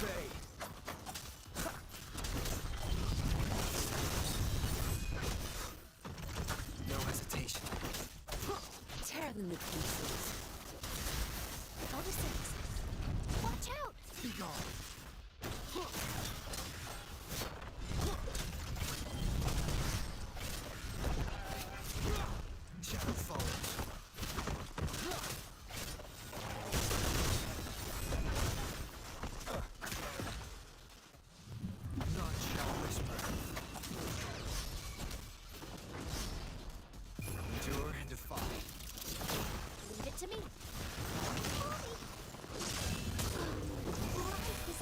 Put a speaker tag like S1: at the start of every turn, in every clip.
S1: Obey. No hesitation.
S2: Tear them to pieces. Go to 6. Watch out!
S1: Be gone. Shadow follows. None shall whisper. Endure and defy.
S2: Leave it to me. Mommy! Why is this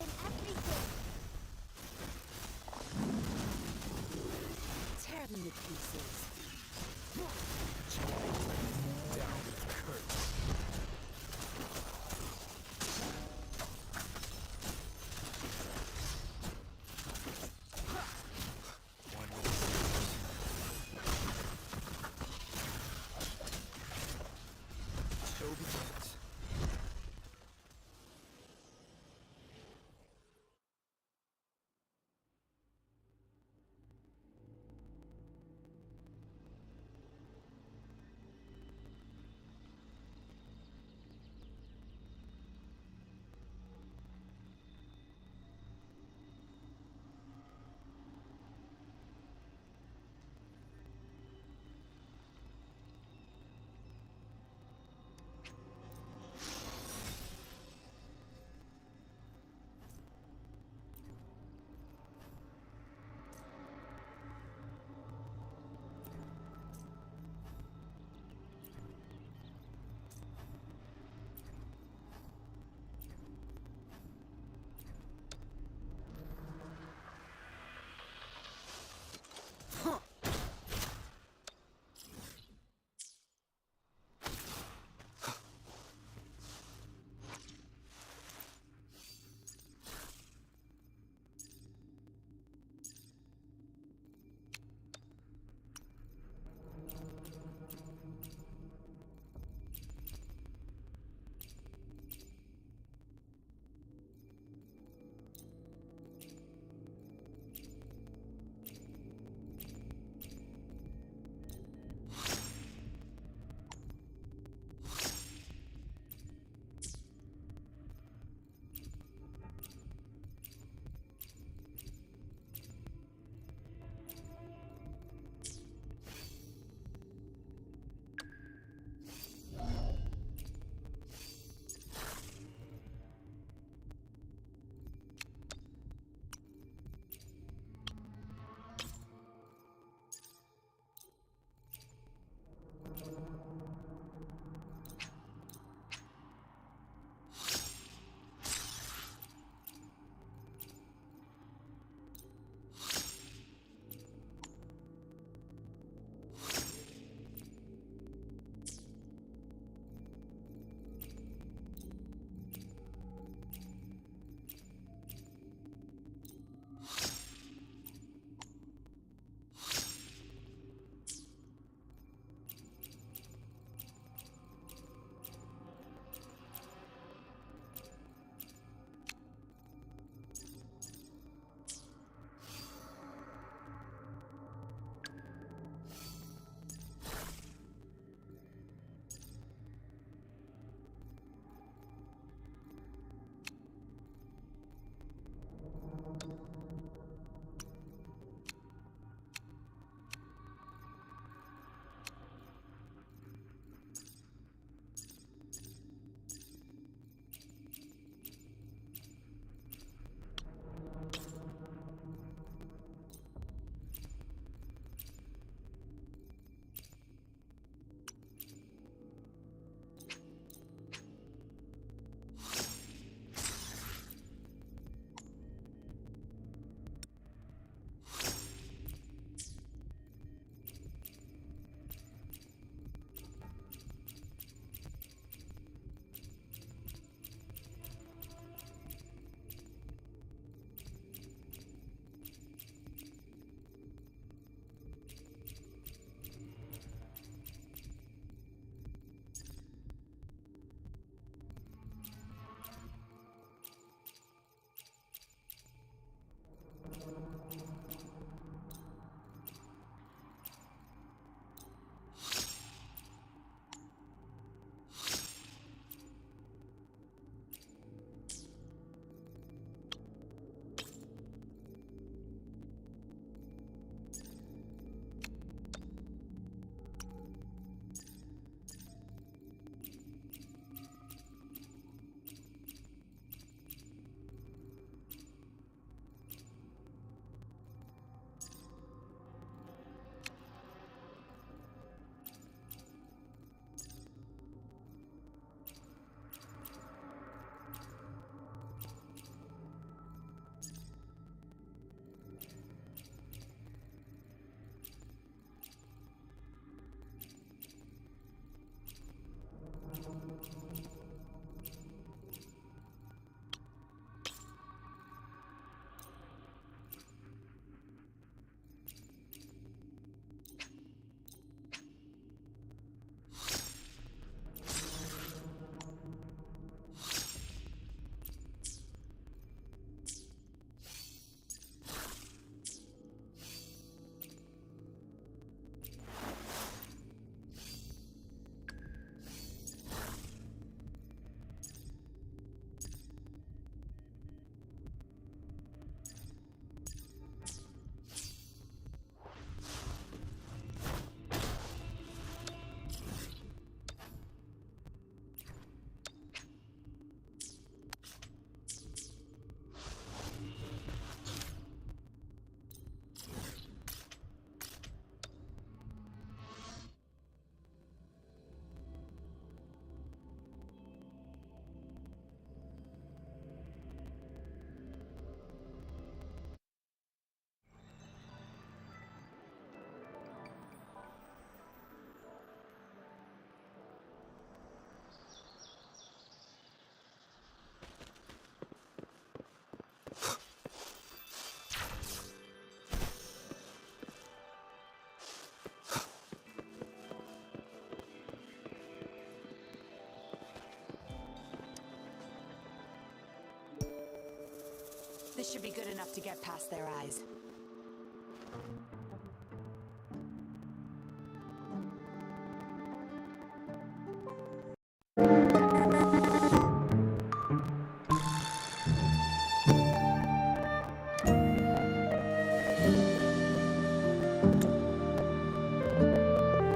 S2: This should be good enough to get past their eyes.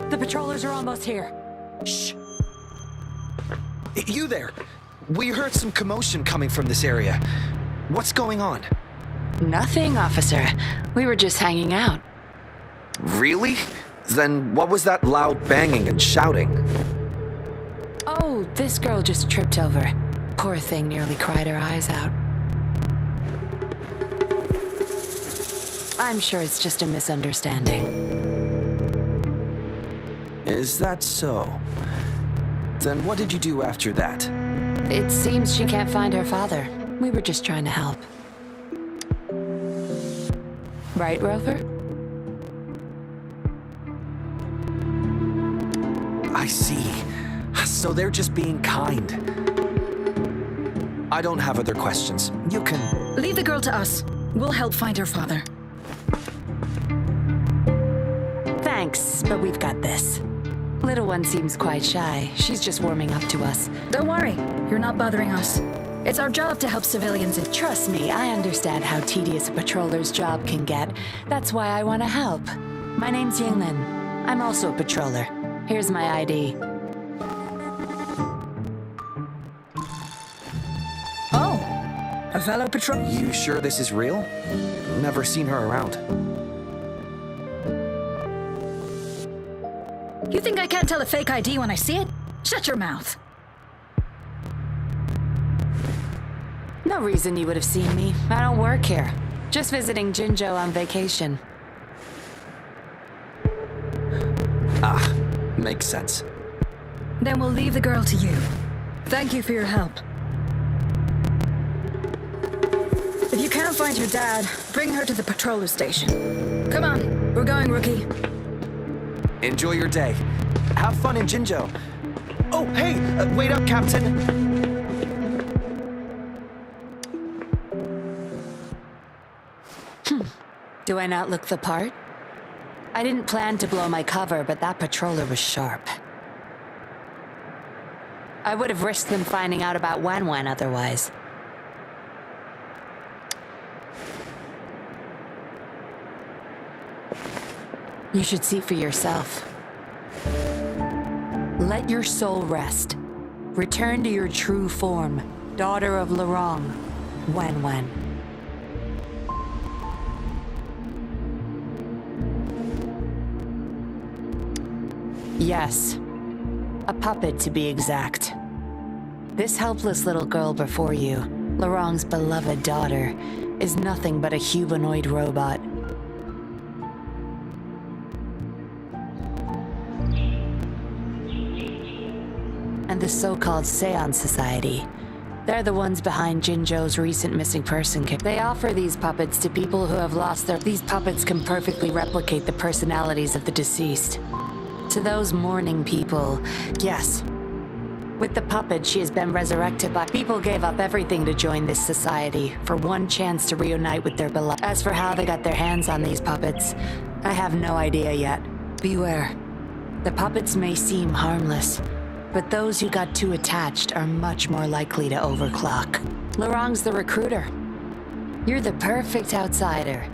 S2: The patrollers are almost here. Shh.
S3: You there! We heard some commotion coming from this area. What's going on?
S2: Nothing, officer. We were just hanging out.
S3: Really? Then what was that loud banging and shouting?
S2: Oh, this girl just tripped over. Poor thing nearly cried her eyes out. I'm sure it's just a misunderstanding.
S3: Is that so? Then what did you do after that?
S2: It seems she can't find her father. We were just trying to help. Right, Rover?
S3: I see. So they're just being kind. I don't have other questions. You can...
S4: Leave the girl to us. We'll help find her father.
S2: Thanks, but we've got this. Little one seems quite shy. She's just warming up to us.
S4: Don't worry. You're not bothering us. It's our job to help civilians.
S2: Trust me, I understand how tedious a patroller's job can get. That's why I want to help. My name's Yinglin. I'm also a patroller. Here's my ID.
S4: Oh, a fellow patrol.
S3: You sure this is real? Never seen her around.
S4: You think I can't tell a fake ID when I see it? Shut your mouth.
S2: No reason you would have seen me. I don't work here. Just visiting Jinjo on vacation.
S3: Ah, makes sense.
S4: Then we'll leave the girl to you. Thank you for your help. If you can't find her dad, bring her to the patroller station. Come on, we're going, rookie.
S3: Enjoy your day. Have fun in Jinjo. Oh, hey! Wait up, Captain!
S2: Do I not look the part? I didn't plan to blow my cover, but that patroller was sharp. I would have risked them finding out about Wan Wan otherwise. You should see for yourself. Let your soul rest. Return to your true form, daughter of Lorong, Wan Wan. Yes, a puppet to be exact. This helpless little girl before you, Lorong's beloved daughter, is nothing but a humanoid robot. And the so-called Seance Society. They're the ones behind Jinjo's recent missing person case. They offer these puppets to people who have lost their... These puppets can perfectly replicate the personalities of the deceased. To those mourning people, yes. With the puppet, she has been resurrected by... People gave up everything to join this society for one chance to reunite with their beloved. As for how they got their hands on these puppets, I have no idea yet. Beware. The puppets may seem harmless, but those who got too attached are much more likely to overclock. Lorong's the recruiter. You're the perfect outsider.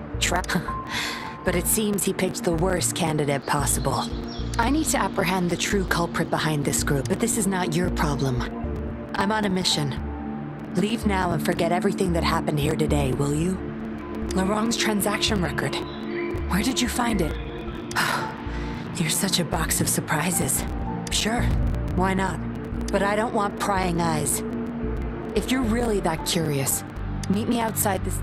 S2: But it seems he picked the worst candidate possible. I need to apprehend the true culprit behind this group, but this is not your problem. I'm on a mission. Leave now and forget everything that happened here today, will you? Lorong's transaction record. Where did you find it? You're such a box of surprises. Sure. Why not? But I don't want prying eyes. If you're really that curious, meet me outside this...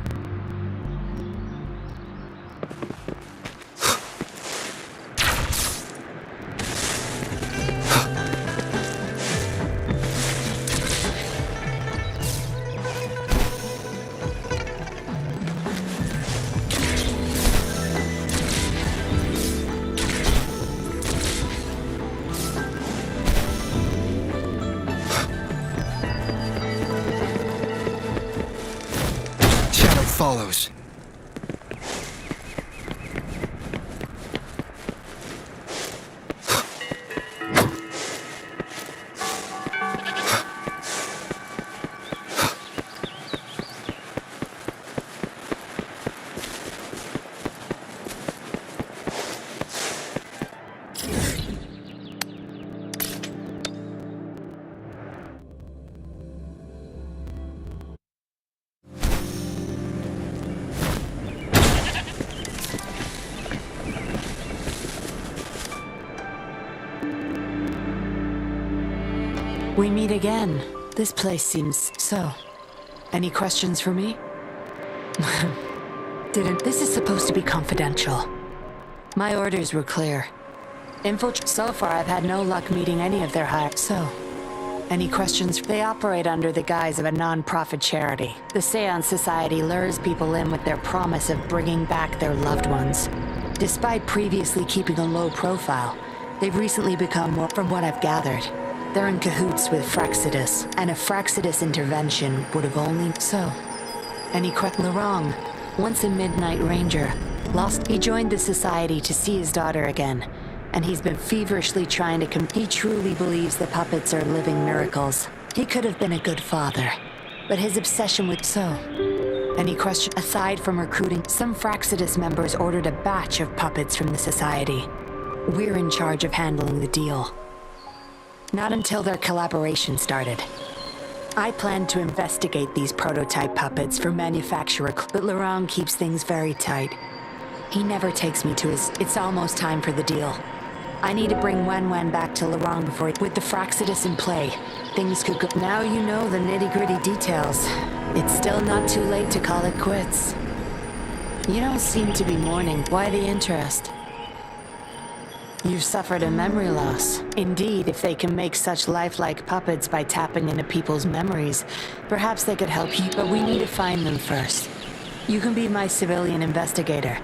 S1: follows.
S2: We meet again. This place seems so. Any questions for me? This is supposed to be confidential. My orders were clear. So far, I've had no luck meeting any of their hires. So, any questions? They operate under the guise of a non-profit charity. The Seance Society lures people in with their promise of bringing back their loved ones. Despite previously keeping a low profile, they've recently become more, from what I've gathered. They're in cahoots with Fraxidus, and a Fraxidus intervention would have only... So, any Laurent, once a Midnight Ranger, he joined the Society to see his daughter again, and he's been feverishly trying to he truly believes the puppets are living miracles. He could have been a good father, but his obsession with... So, any question? Aside from recruiting, some Fraxidus members ordered a batch of puppets from the Society. We're in charge of handling the deal. Not until their collaboration started. I plan to investigate these prototype puppets for manufacturer, but Laurent keeps things very tight. He never takes me to his... It's almost time for the deal. I need to bring Wen back to Laurent before... With the Fraxidus in play, things could go... Now you know the nitty-gritty details. It's still not too late to call it quits. You don't seem to be mourning. Why the interest? You've suffered a memory loss. Indeed, if they can make such lifelike puppets by tapping into people's memories, perhaps they could help you, but we need to find them first. You can be my civilian investigator.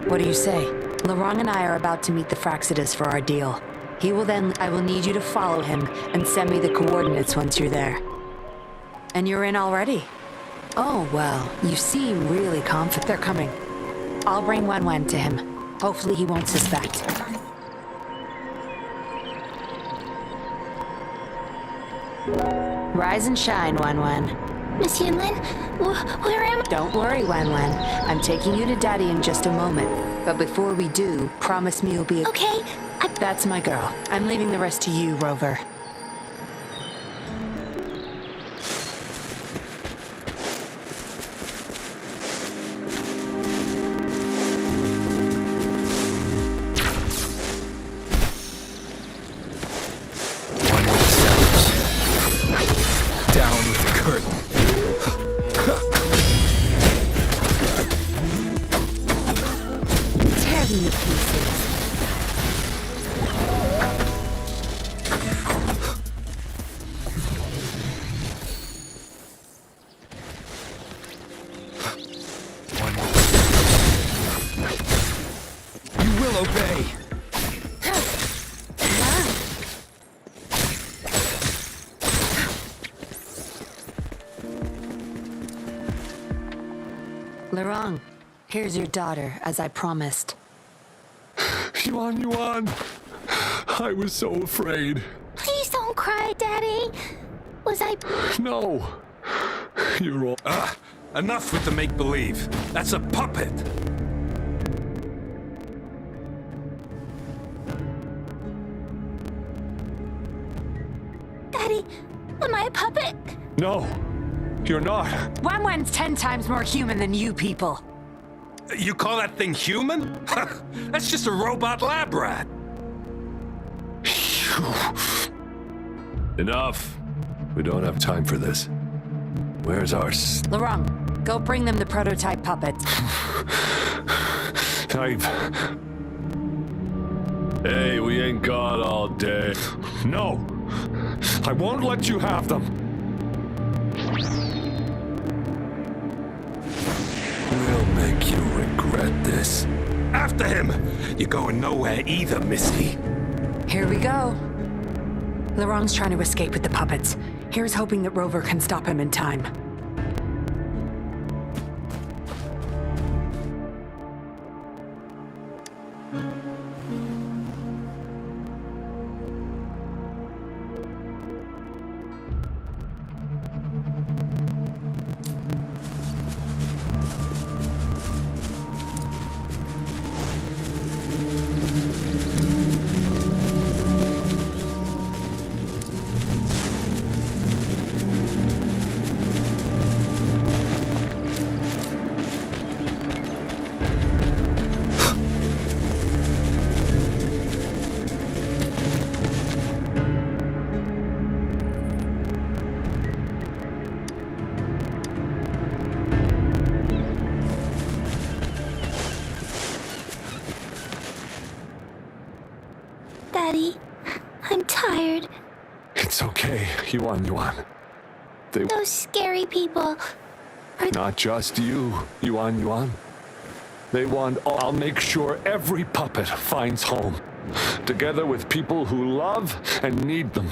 S2: What do you say? Laurent and I are about to meet the Fraxidus for our deal. He will then... I will need you to follow him and send me the coordinates once you're there. And you're in already? Oh, well, you seem really confident. They're coming. I'll bring Wen to him. Hopefully he won't suspect. Rise and shine, Wen.
S5: Miss Yinlin, where am I?
S2: Don't worry, Wen. I'm taking you to Daddy in just a moment. But before we do, promise me you'll be...
S5: Okay,
S2: That's my girl. I'm leaving the rest to you, Rover. Laurent, here's your daughter, as I promised.
S6: Yuan. I was so afraid.
S5: Please don't cry, Daddy. Was I...
S6: No. You're all...
S7: Enough with the make-believe. That's a puppet.
S5: Daddy, am I a puppet?
S6: No. You're not.
S2: Wen's 10 times more human than you people.
S7: You call that thing human? That's just a robot lab rat.
S6: Enough. We don't have time for this. Where's our...
S2: Laurent, go bring them the prototype puppets.
S6: Hey, we ain't got all day. No! I won't let you have them. We'll make you regret this.
S7: After him! You're going nowhere either, Misty.
S2: Here we go. Laurent's trying to escape with the puppets. Here's hoping that Rover can stop him in time.
S5: Daddy, I'm tired.
S6: It's okay, Yuan.
S5: Those scary people.
S6: Not just you, Yuan. They want all. I'll make sure every puppet finds home, together with people who love and need them.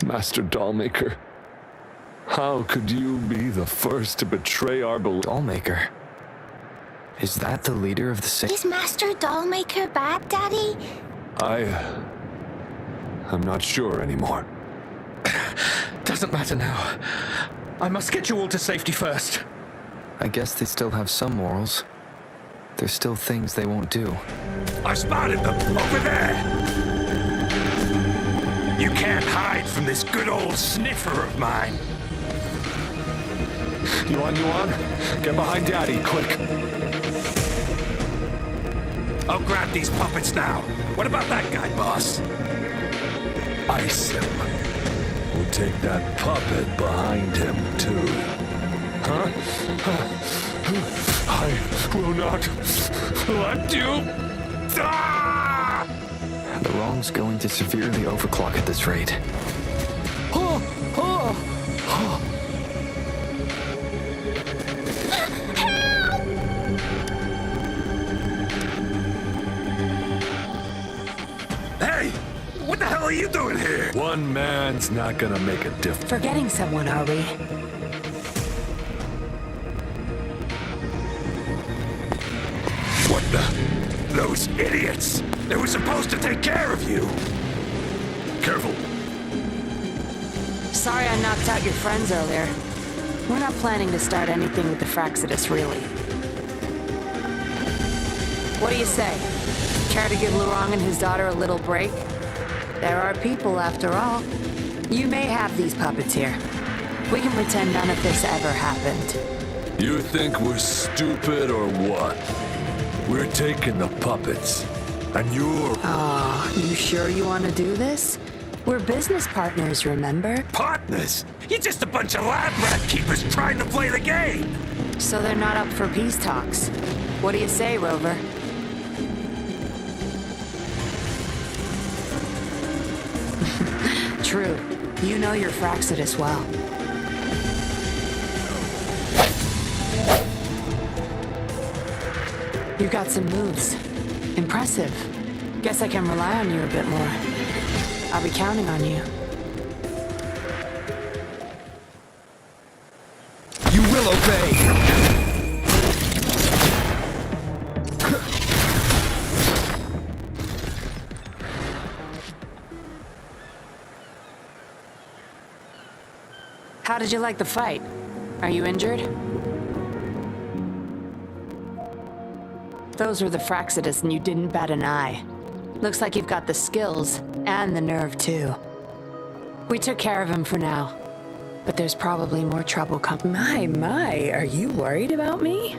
S6: Master Dollmaker, how could you be the first to betray our
S3: Dollmaker? Is that the leader of the
S5: Is Master Dollmaker bad, Daddy?
S6: I'm not sure anymore.
S8: Doesn't matter now. I must get you all to safety first.
S3: I guess they still have some morals. There's still things they won't do.
S7: I spotted them over there. You can't hide from this good old sniffer of mine.
S6: Yuan, get behind Daddy, quick.
S7: I'll grab these puppets now. What about that guy, boss?
S6: Ice him. We'll take that puppet behind him, too. Huh? I will not let you. Ah!
S3: The wrong's going to severely overclock at this rate.
S7: Hey! What the hell are you doing here?
S6: One man's not gonna make a difference.
S2: Forgetting someone, are we?
S7: What the? Those idiots! They were supposed to take care of you! Careful!
S2: Sorry I knocked out your friends earlier. We're not planning to start anything with the Fraxidus, really. What do you say? Care to give Lurong and his daughter a little break? There are people, after all. You may have these puppets here. We can pretend none of this ever happened.
S6: You think we're stupid or what? We're taking the puppets, and you're...
S2: You sure you want to do this? We're business partners, remember?
S7: Partners? You're just a bunch of lab rat keepers trying to play the game!
S2: So they're not up for peace talks. What do you say, Rover? True. You know your Fraxidus well. You got some moves. Impressive. Guess I can rely on you a bit more. I'll be counting on you.
S8: You will obey!
S2: How did you like the fight? Are you injured? Those were the Fraxidus and you didn't bat an eye. Looks like you've got the skills and the nerve too. We took care of him for now, but there's probably more trouble coming. My, are you worried about me?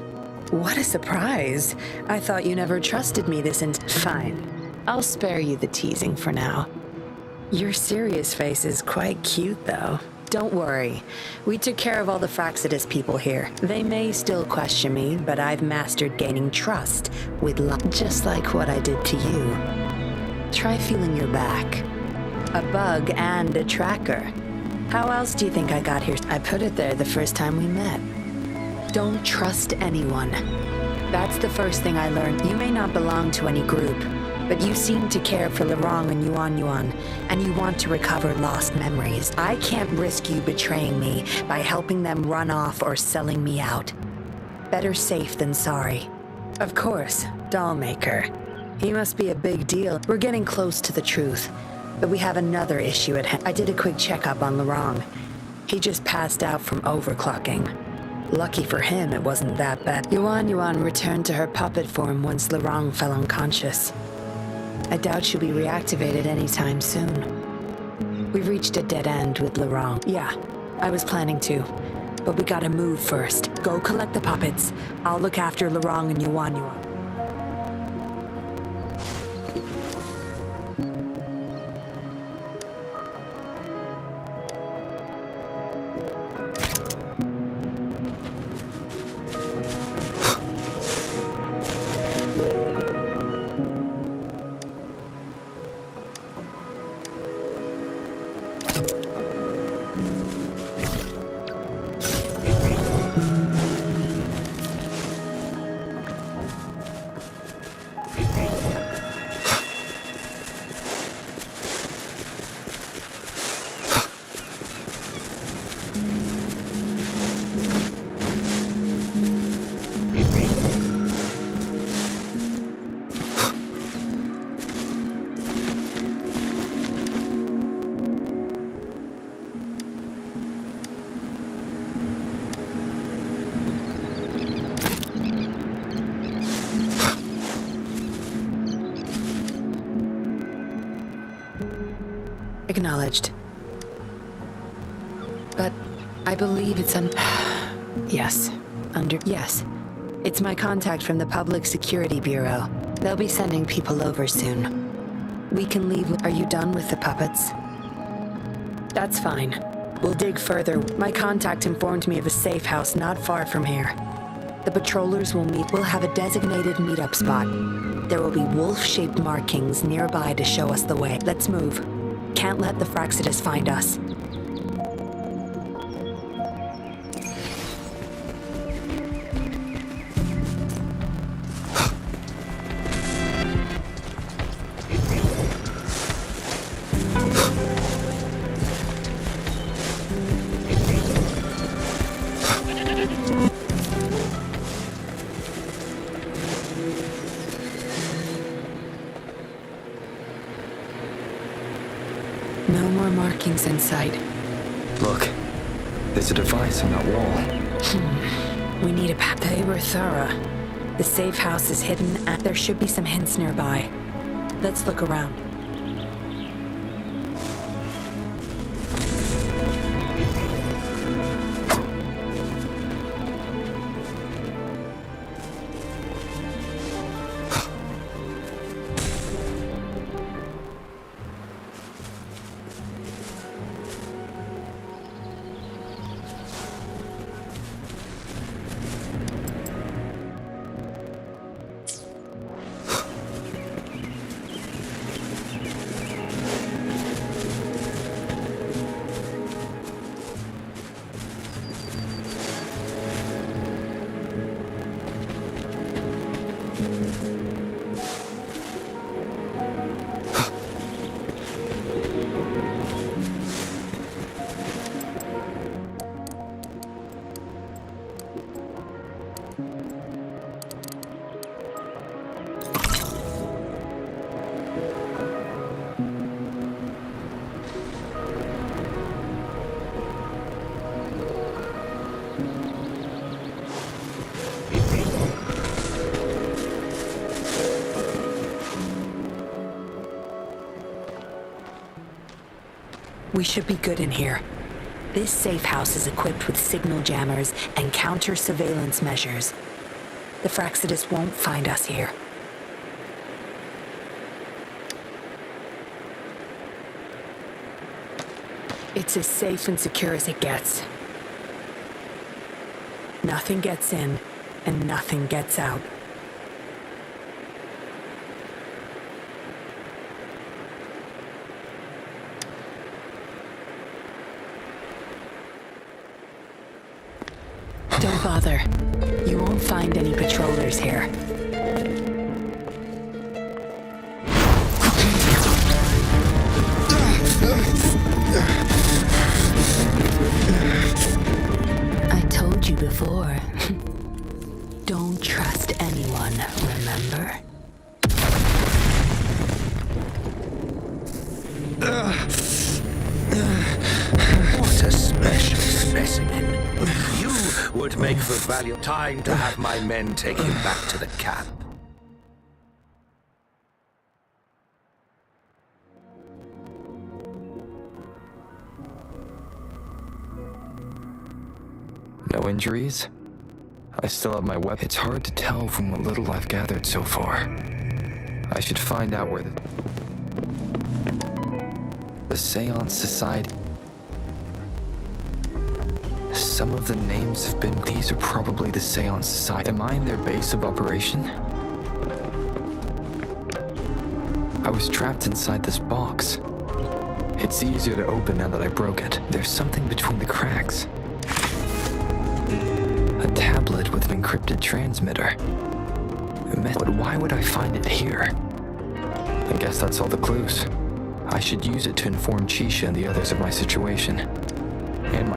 S2: What a surprise. I thought you never trusted me Fine. I'll spare you the teasing for now. Your serious face is quite cute though. Don't worry. We took care of all the Fraxidus people here. They may still question me, but I've mastered gaining trust with just like what I did to you. Try feeling your back. A bug and a tracker. How else do you think I got here? I put it there the first time we met. Don't trust anyone. That's the first thing I learned. You may not belong to any group, but you seem to care for Lurong and Yuan, and you want to recover lost memories. I can't risk you betraying me by helping them run off or selling me out. Better safe than sorry. Of course, Dollmaker. He must be a big deal. We're getting close to the truth. But we have another issue at hand. I did a quick checkup on Laurent. He just passed out from overclocking. Lucky for him, it wasn't that bad. Yuan returned to her puppet form once Laurent fell unconscious. I doubt she'll be reactivated anytime soon. We've reached a dead end with Laurent. Yeah, I was planning to. But we gotta move first. Go collect the puppets. I'll look after Laurent and Yuan. Acknowledged. But I believe it's Yes. Yes. It's my contact from the Public Security Bureau. They'll be sending people over soon. We can leave. Are you done with the puppets? That's fine. We'll dig further. My contact informed me of a safe house not far from here. The patrollers will meet. We'll have a designated meetup spot. There will be wolf-shaped markings nearby to show us the way. Let's move. Can't let the Fraxidus find us. No more markings in sight.
S3: Look, there's a device on that wall.
S2: We need a path. They were thorough. The safe house is hidden, and there should be some hints nearby. Let's look around. We should be good in here. This safe house is equipped with signal jammers and counter-surveillance measures. The Fraxidus won't find us here. It's as safe and secure as it gets. Nothing gets in, and nothing gets out. Don't bother. You won't find any patrollers here. I told you before. Don't trust anyone, remember?
S7: would make for value. Time to have my men take him back to the camp.
S9: No injuries? I still have my weapon. It's hard to tell from what little I've gathered so far. I should find out where the Seance Society. Some of the names have been. These are probably the Seance Society. Am I in their base of operation? I was trapped inside this box. It's easier to open now that I broke it. There's something between the cracks. A tablet with an encrypted transmitter. But why would I find it here? I guess that's all the clues. I should use it to inform Chisha and the others of my situation. And my...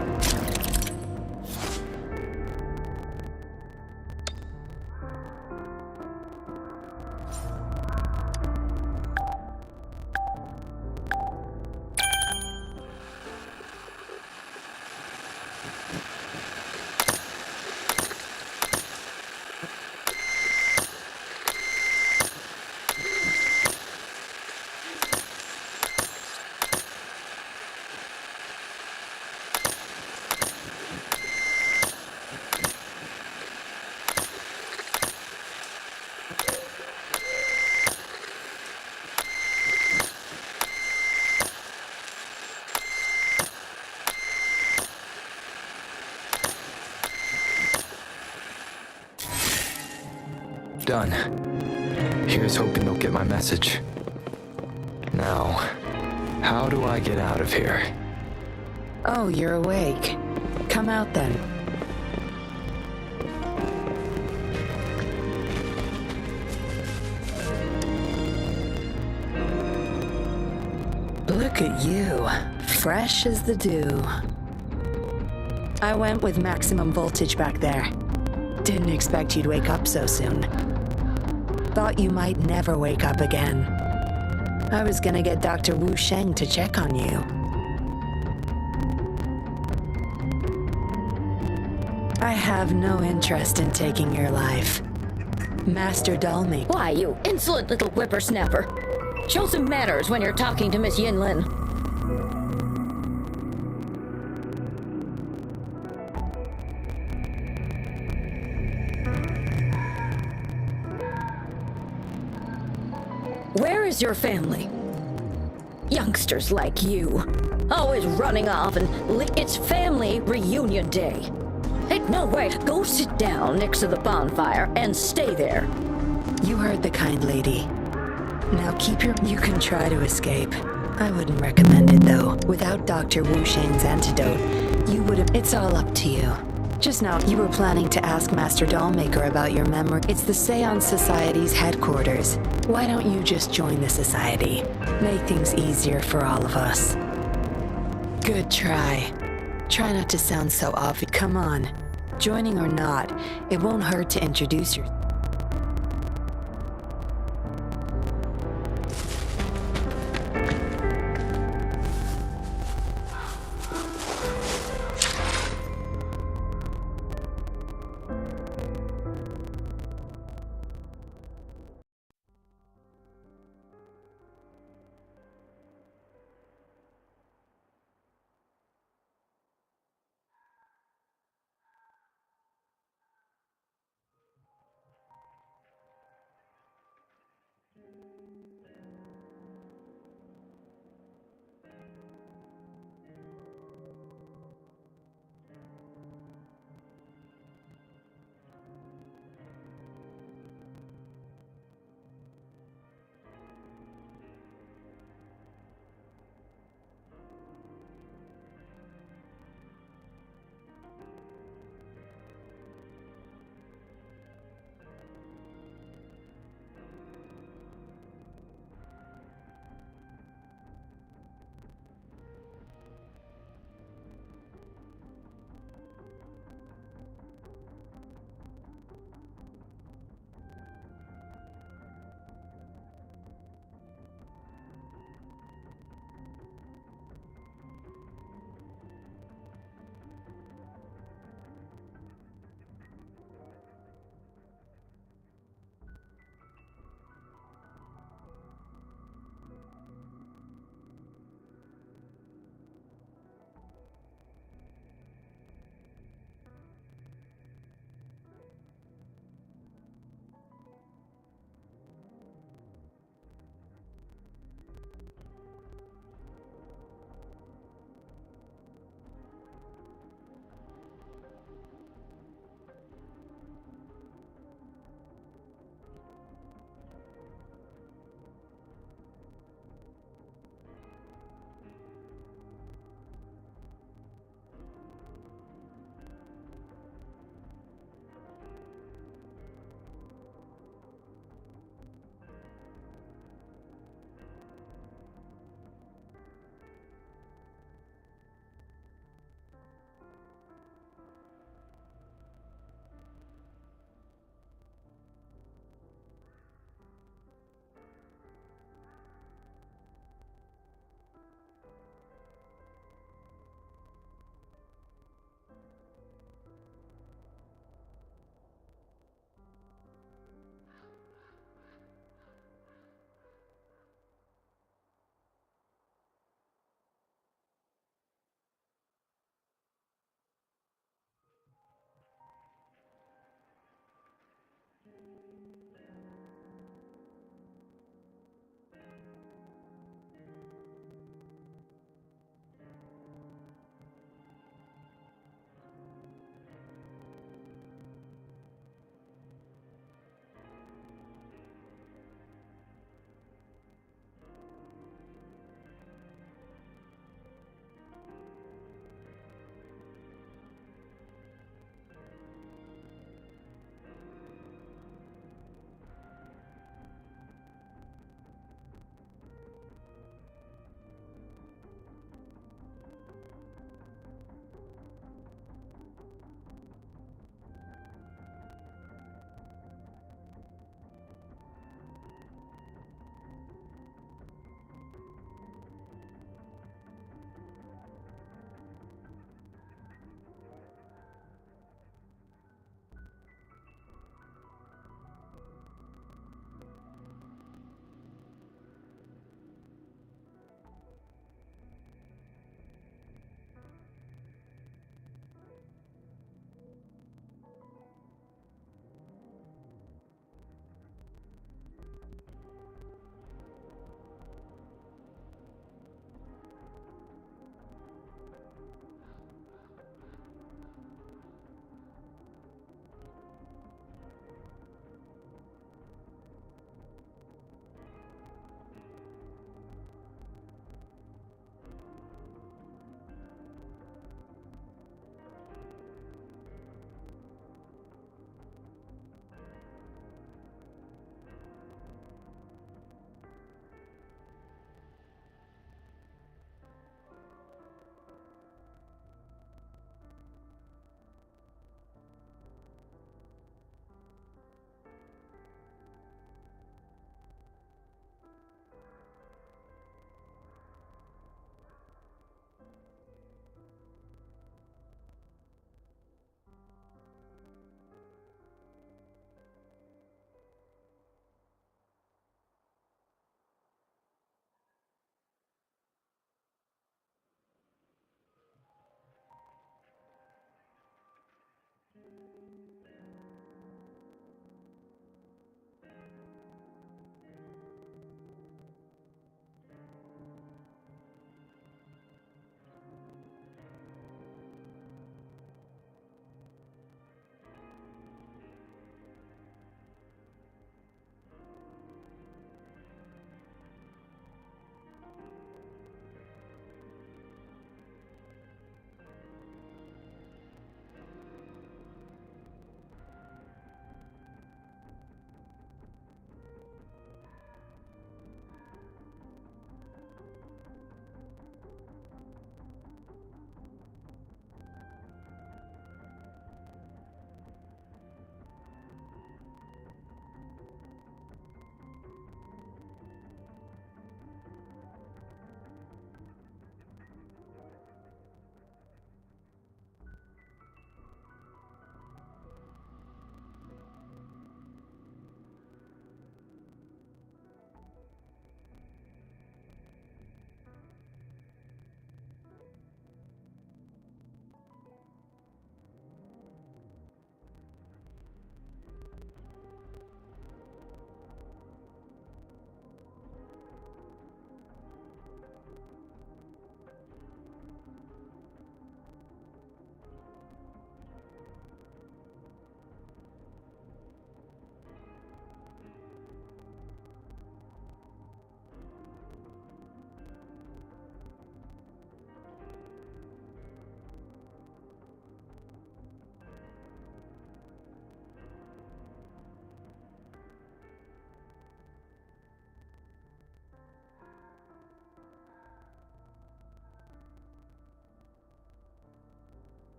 S9: Done. Here's hoping they'll get my message. Now, how do I get out of here?
S2: Oh, you're awake. Come out then. Look at you, fresh as the dew. I went with maximum voltage back there. Didn't expect you'd wake up so soon. Thought you might never wake up again. I was gonna get Dr. Wu Sheng to check on you. I have no interest in taking your life. Master Dalmy.
S4: Why, you insolent little whippersnapper. Show some manners when you're talking to Miss Yinlin. Where is your family? Youngsters like you, always running off and it's family reunion day. Ain't no way. Go sit down next to the bonfire and stay there.
S2: You heard the kind lady. Now keep your... You can try to escape. I wouldn't recommend it though. Without Dr. Wu Sheng's antidote, you would have... It's all up to you. Just now, you were planning to ask Master Dollmaker about your memory. It's the Seance Society's headquarters. Why don't you just join the Society? Make things easier for all of us. Good try. Try not to sound so obvious. Come on. Joining or not, it won't hurt to introduce yourself.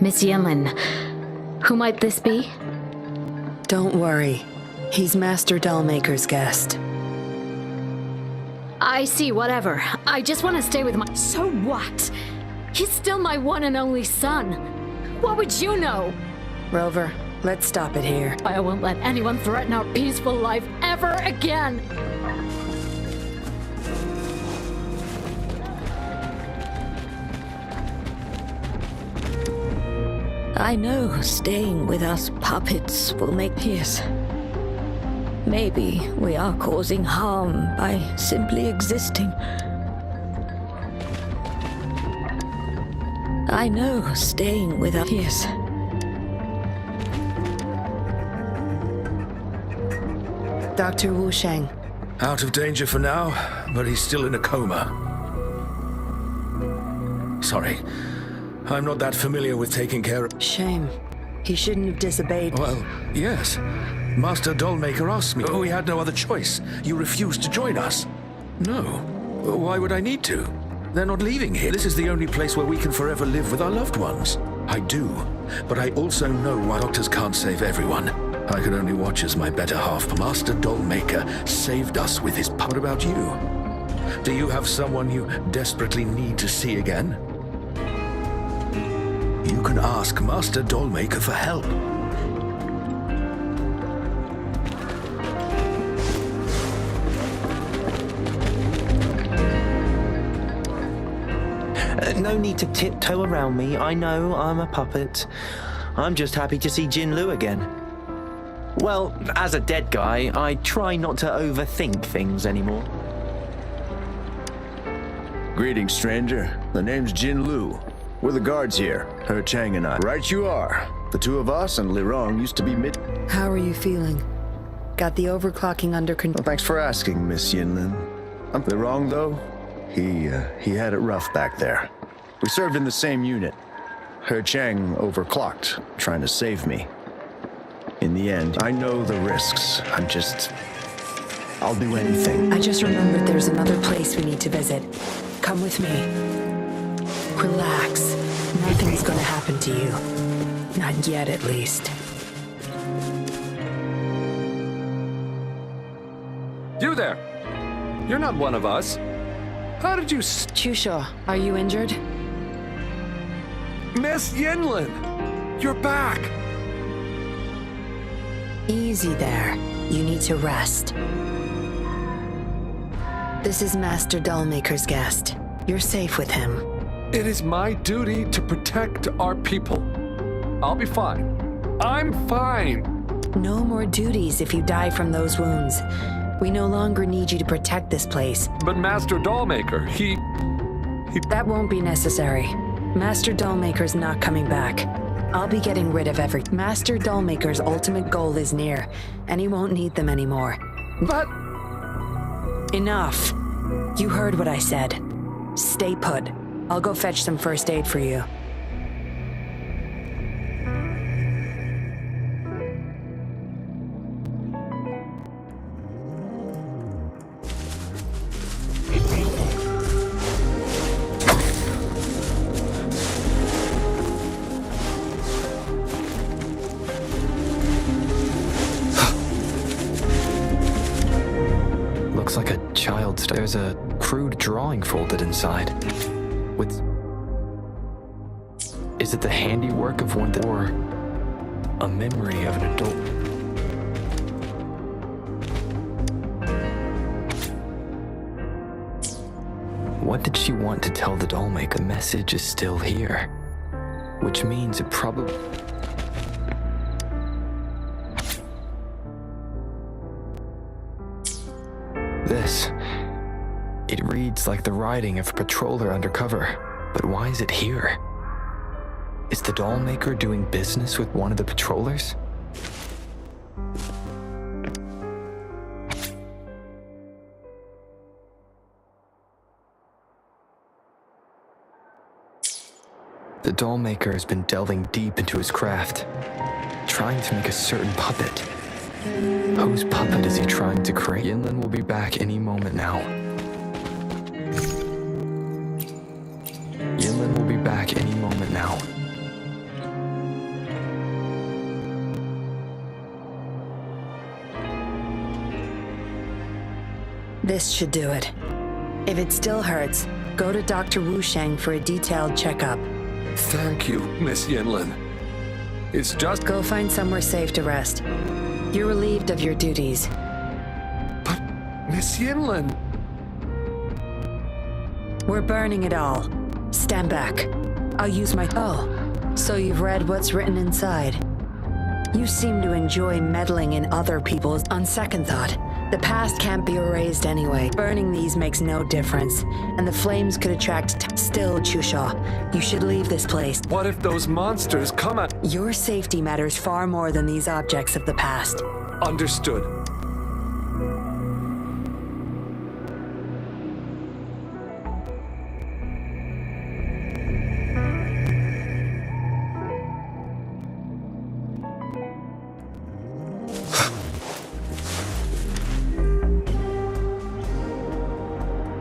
S10: Miss Yinlin, who might this be?
S2: Don't worry. He's Master Dollmaker's guest.
S10: I see, whatever. I just want to stay with my... So what? He's still my one and only son. What would you know?
S2: Rover, let's stop it here.
S10: I won't let anyone threaten our peaceful life ever again.
S4: I know staying with us puppets will make peace. Maybe we are causing harm by simply existing. I know staying with us. Yes.
S2: Dr. Wu Sheng.
S7: Out of danger for now, but he's still in a coma. Sorry, I'm not that familiar with taking care of...
S2: Shame. He shouldn't have disobeyed.
S7: Well, yes. Master Dollmaker asked me. Oh, we had no other choice. You refused to join us. No. Why would I need to? They're not leaving here. This is the only place where we can forever live with our loved ones. I do. But I also know why doctors can't save everyone. I can only watch as my better half, Master Dollmaker, saved us with his... What about you? Do you have someone you desperately need to see again? You can ask Master Dollmaker for help.
S11: No need to tiptoe around me. I know I'm a puppet. I'm just happy to see Jin Lu again. Well, as a dead guy, I try not to overthink things anymore.
S12: Greetings, stranger. The name's Jin Lu. We're the guards here, He Chang and I. Right you are. The two of us and Lirong used to be mid...
S2: How are you feeling? Got the overclocking under control?
S12: Well, thanks for asking, Miss Yinlin. Lirong, though, he had it rough back there. We served in the same unit. He Chang overclocked, trying to save me. In the end, I know the risks. I'll do anything.
S2: I just remembered there's another place we need to visit. Come with me. Relax. Nothing's gonna happen to you. Not yet, at least.
S6: You there! You're not one of us. How did you...
S2: Chusha, are you injured?
S6: Miss Yinlin! You're back!
S2: Easy there. You need to rest. This is Master Dollmaker's guest. You're safe with him.
S6: It is my duty to protect our people. I'll be fine. I'm fine!
S2: No more duties if you die from those wounds. We no longer need you to protect this place.
S6: But Master Dollmaker, he...
S2: That won't be necessary. Master Dollmaker's not coming back. I'll be getting rid of Master Dollmaker's ultimate goal is near, and he won't need them anymore.
S6: But...
S2: Enough. You heard what I said. Stay put. I'll go fetch some first aid for you.
S9: Looks like a child's... There's a crude drawing folded inside. With... Is it the handiwork of one or a memory of an adult? What did she want to tell the Dollmaker? The message is still here, which means it probably... This. It reads like the writing of a patroller undercover, but why is it here? Is the Dollmaker doing business with one of the patrollers? The Dollmaker has been delving deep into his craft, trying to make a certain puppet. Whose puppet is he trying to create? Yinlin will be back any moment now. Yinlin will be back any moment now.
S2: This should do it. If it still hurts, go to Dr. Wu Sheng for a detailed checkup.
S6: Thank you, Miss Yinlin. It's just...
S2: Go find somewhere safe to rest. You're relieved of your duties.
S6: But, Miss Yinlin...
S2: We're burning it all. Stand back. I'll use my... Oh, so you've read what's written inside. You seem to enjoy meddling in other people's... On second thought, the past can't be erased anyway. Burning these makes no difference, and the flames could attract... Still, Chusha, you should leave this place.
S6: What if those monsters come at...
S2: Your safety matters far more than these objects of the past.
S6: Understood.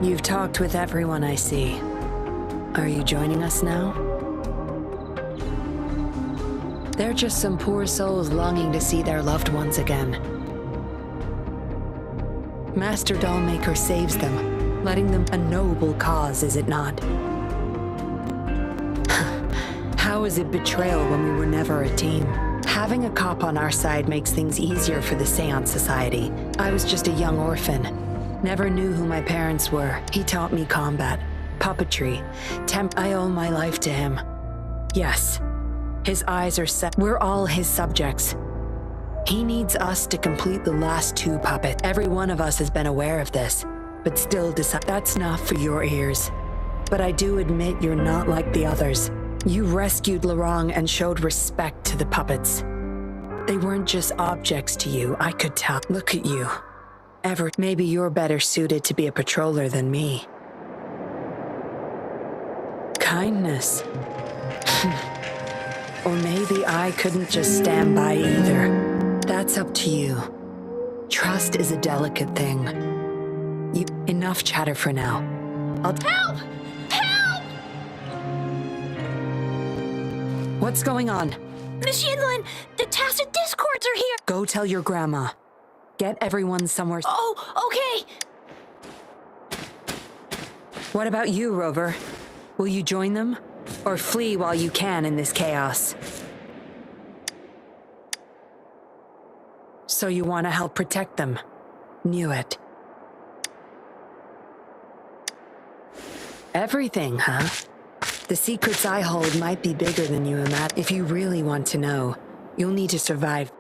S2: You've talked with everyone I see. Are you joining us now? They're just some poor souls longing to see their loved ones again. Master Dollmaker saves them, letting them a noble cause, is it not? How is it betrayal when we were never a team? Having a cop on our side makes things easier for the Seance Society. I was just a young orphan. Never knew who my parents were. He taught me combat, puppetry, I owe my life to him. Yes, his eyes are set. We're all his subjects. He needs us to complete the last two puppets. Every one of us has been aware of this, but still decide that's not for your ears. But I do admit you're not like the others. You rescued Larong and showed respect to the puppets. They weren't just objects to you, I could tell. Look at you. Maybe you're better suited to be a patroller than me. Kindness. Or maybe I couldn't just stand by either. That's up to you. Trust is a delicate thing. Enough chatter for now.
S10: Help! Help!
S2: What's going on?
S5: Miss Yinlin, the tacit discords are here!
S2: Go tell your grandma. Get everyone somewhere.
S5: Oh, okay!
S2: What about you, Rover? Will you join them? Or flee while you can in this chaos? So you want to help protect them? Knew it. Everything, huh? The secrets I hold might be bigger than you imagine. If you really want to know, you'll need to survive.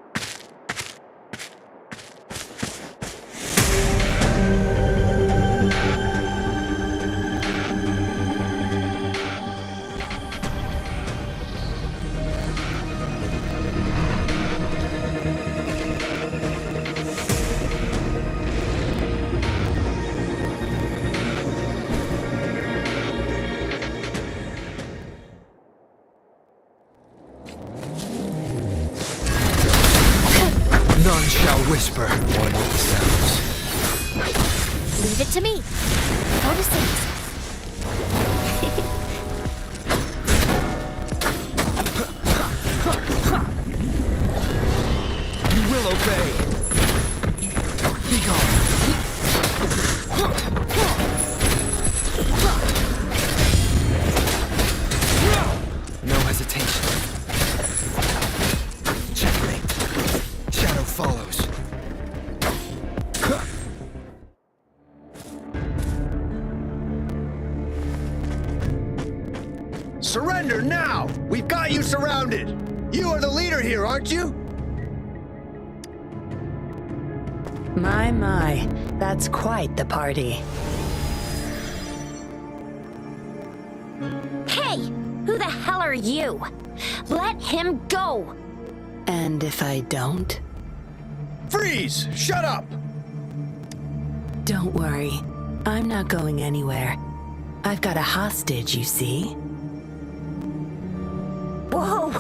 S1: None shall whisper.
S9: One with the sounds.
S5: Leave it to me. Go to sleep.
S1: You will obey. Be gone. No hesitation. Checkmate. Shadow follows.
S12: Surrender now! We've got you surrounded! You are the leader here, aren't you?
S2: My, that's quite the party.
S5: Hey! Who the hell are you? Let him go!
S2: And if I don't?
S12: Freeze! Shut up!
S2: Don't worry. I'm not going anywhere. I've got a hostage, you see?
S5: Whoa!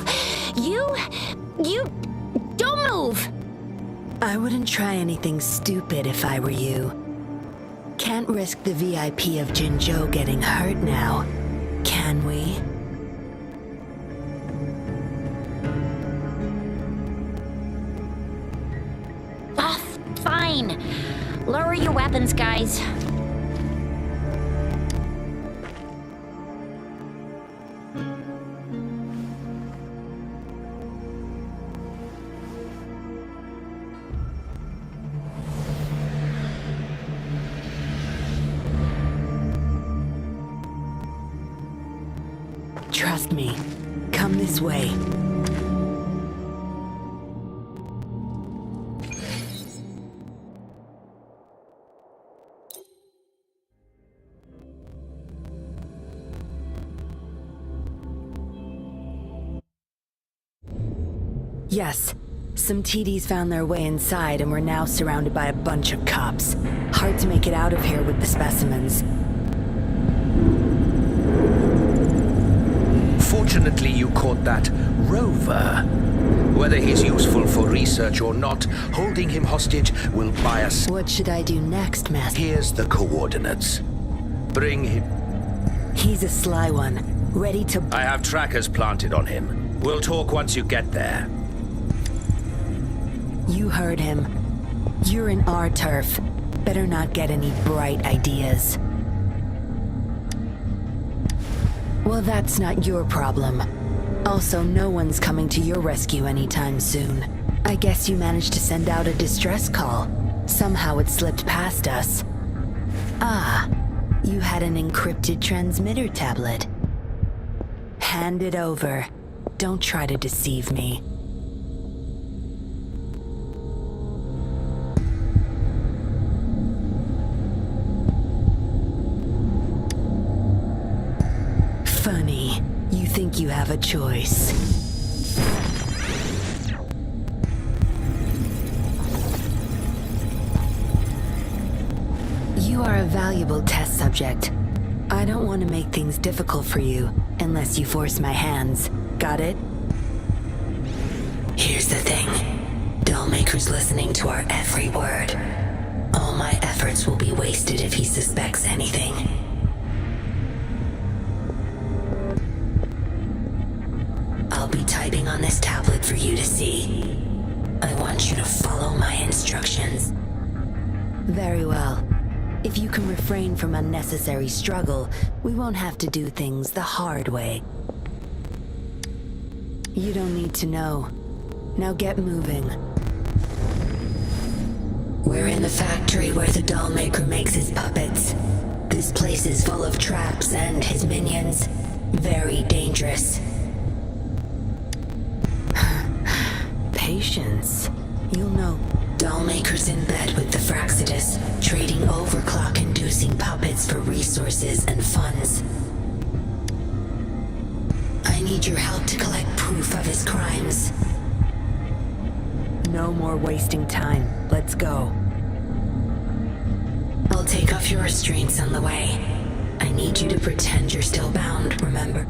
S5: You... Don't move!
S2: I wouldn't try anything stupid if I were you. Can't risk the VIP of Jinzhou getting hurt now, can we?
S5: Oh, fine. Lower your weapons, guys.
S2: Trust me. Come this way. Yes. Some TDs found their way inside and we're now surrounded by a bunch of cops. Hard to make it out of here with the specimens.
S7: Fortunately, you caught that rover. Whether he's useful for research or not, holding him hostage will buy us.
S2: What should I do next, Master?
S7: Here's the coordinates. Bring him.
S2: He's a sly one, ready to...
S7: I have trackers planted on him. We'll talk once you get there.
S2: You heard him. You're in our turf. Better not get any bright ideas. Well, that's not your problem. Also, no one's coming to your rescue anytime soon. I guess you managed to send out a distress call. Somehow it slipped past us. Ah, you had an encrypted transmitter tablet. Hand it over. Don't try to deceive me. Funny. You think you have a choice. You are a valuable test subject. I don't want to make things difficult for you, unless you force my hands. Got it? Here's the thing. Dollmaker's listening to our every word. All my efforts will be wasted if he suspects anything. I'll be typing on this tablet for you to see. I want you to follow my instructions. Very well. If you can refrain from unnecessary struggle, we won't have to do things the hard way. You don't need to know. Now get moving. We're in the factory where the Dollmaker makes his puppets. This place is full of traps and his minions. Very dangerous. Patience. You'll know. Dollmaker's in bed with the Fraxidus, trading overclock-inducing puppets for resources and funds. I need your help to collect proof of his crimes. No more wasting time. Let's go. I'll take off your restraints on the way. I need you to pretend you're still bound, remember?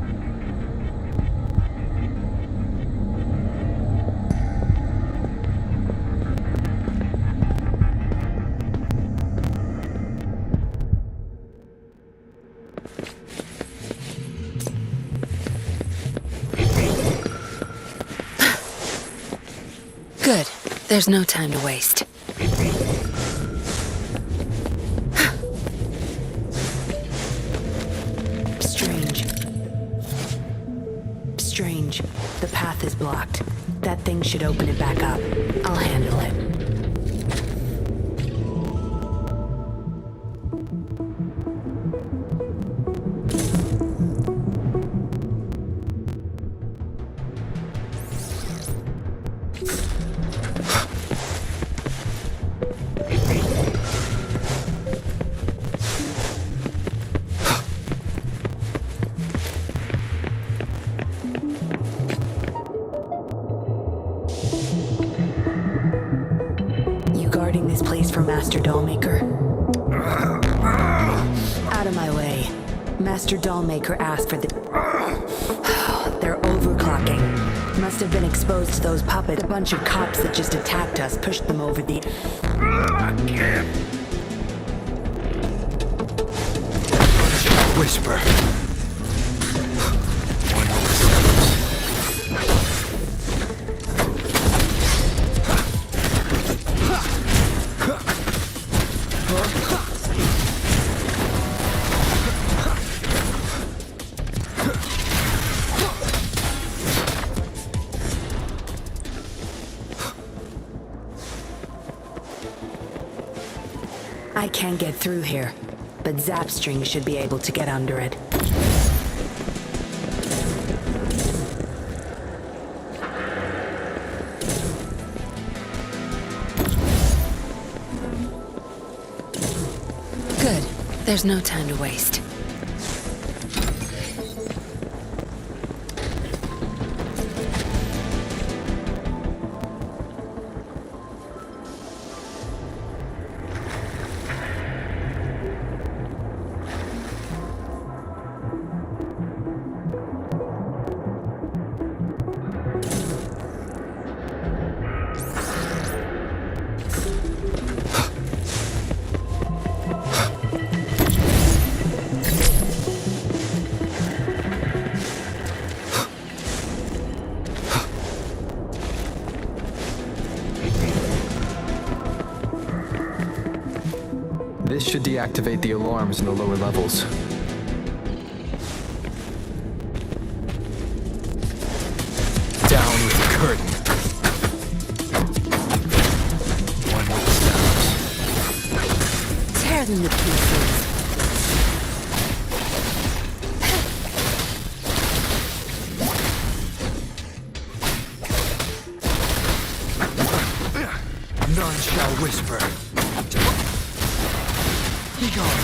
S2: Good. There's no time to waste. Strange. The path is blocked. That thing should open it back up. I'll handle it. This place for Master Dollmaker. Out of my way. Master Dollmaker asked for the... They're overclocking. Must have been exposed to those puppets. A bunch of cops that just attacked us pushed them over the...
S1: Whisper.
S2: I can't get through here, but Zapstring should be able to get under it. Good. There's no time to waste.
S9: This should deactivate the alarms in the lower levels.
S1: Down with the curtain. One with the sounds.
S2: Tear them to pieces.
S1: None shall whisper. Be gone.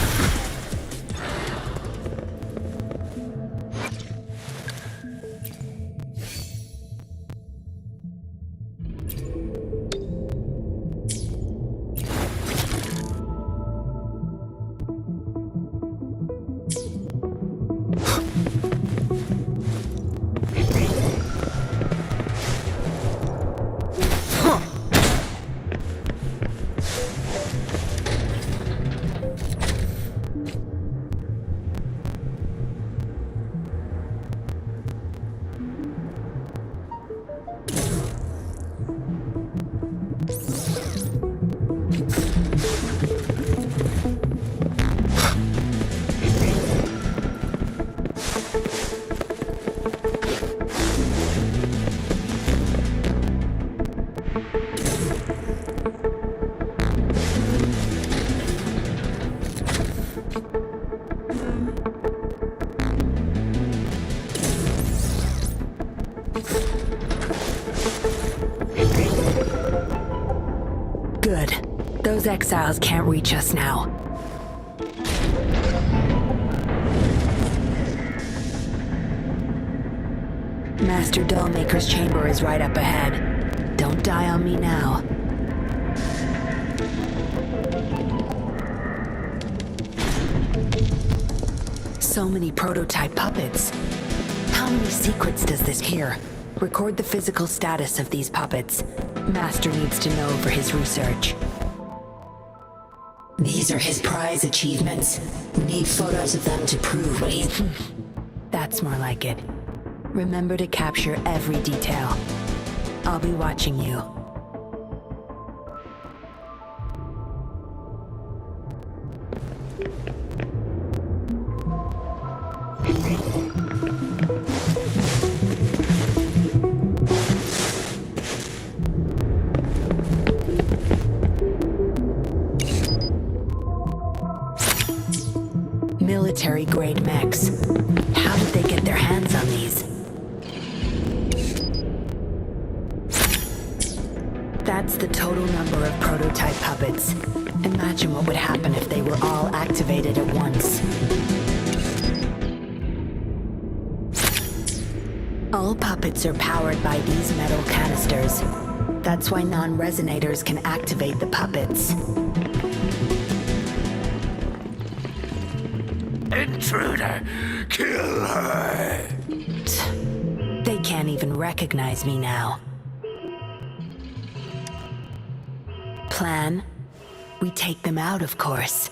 S2: Good. Those exiles can't reach us now. Master Dollmaker's chamber is right up ahead. Don't die on me now. So many prototype puppets. How many secrets does this hear? Record the physical status of these puppets. Master needs to know for his research.
S13: These are his prize achievements. We need photos of them to prove what he's...
S2: That's more like it. Remember to capture every detail. I'll be watching you. Military-grade mechs. How did they get their hands on these? That's the total number of prototype puppets. Imagine what would happen if they were all activated at once. All puppets are powered by these metal canisters. That's why non-resonators can activate the puppets.
S7: Intruder! Kill her!
S2: They can't even even recognize me now. Plan? We take them out, of course.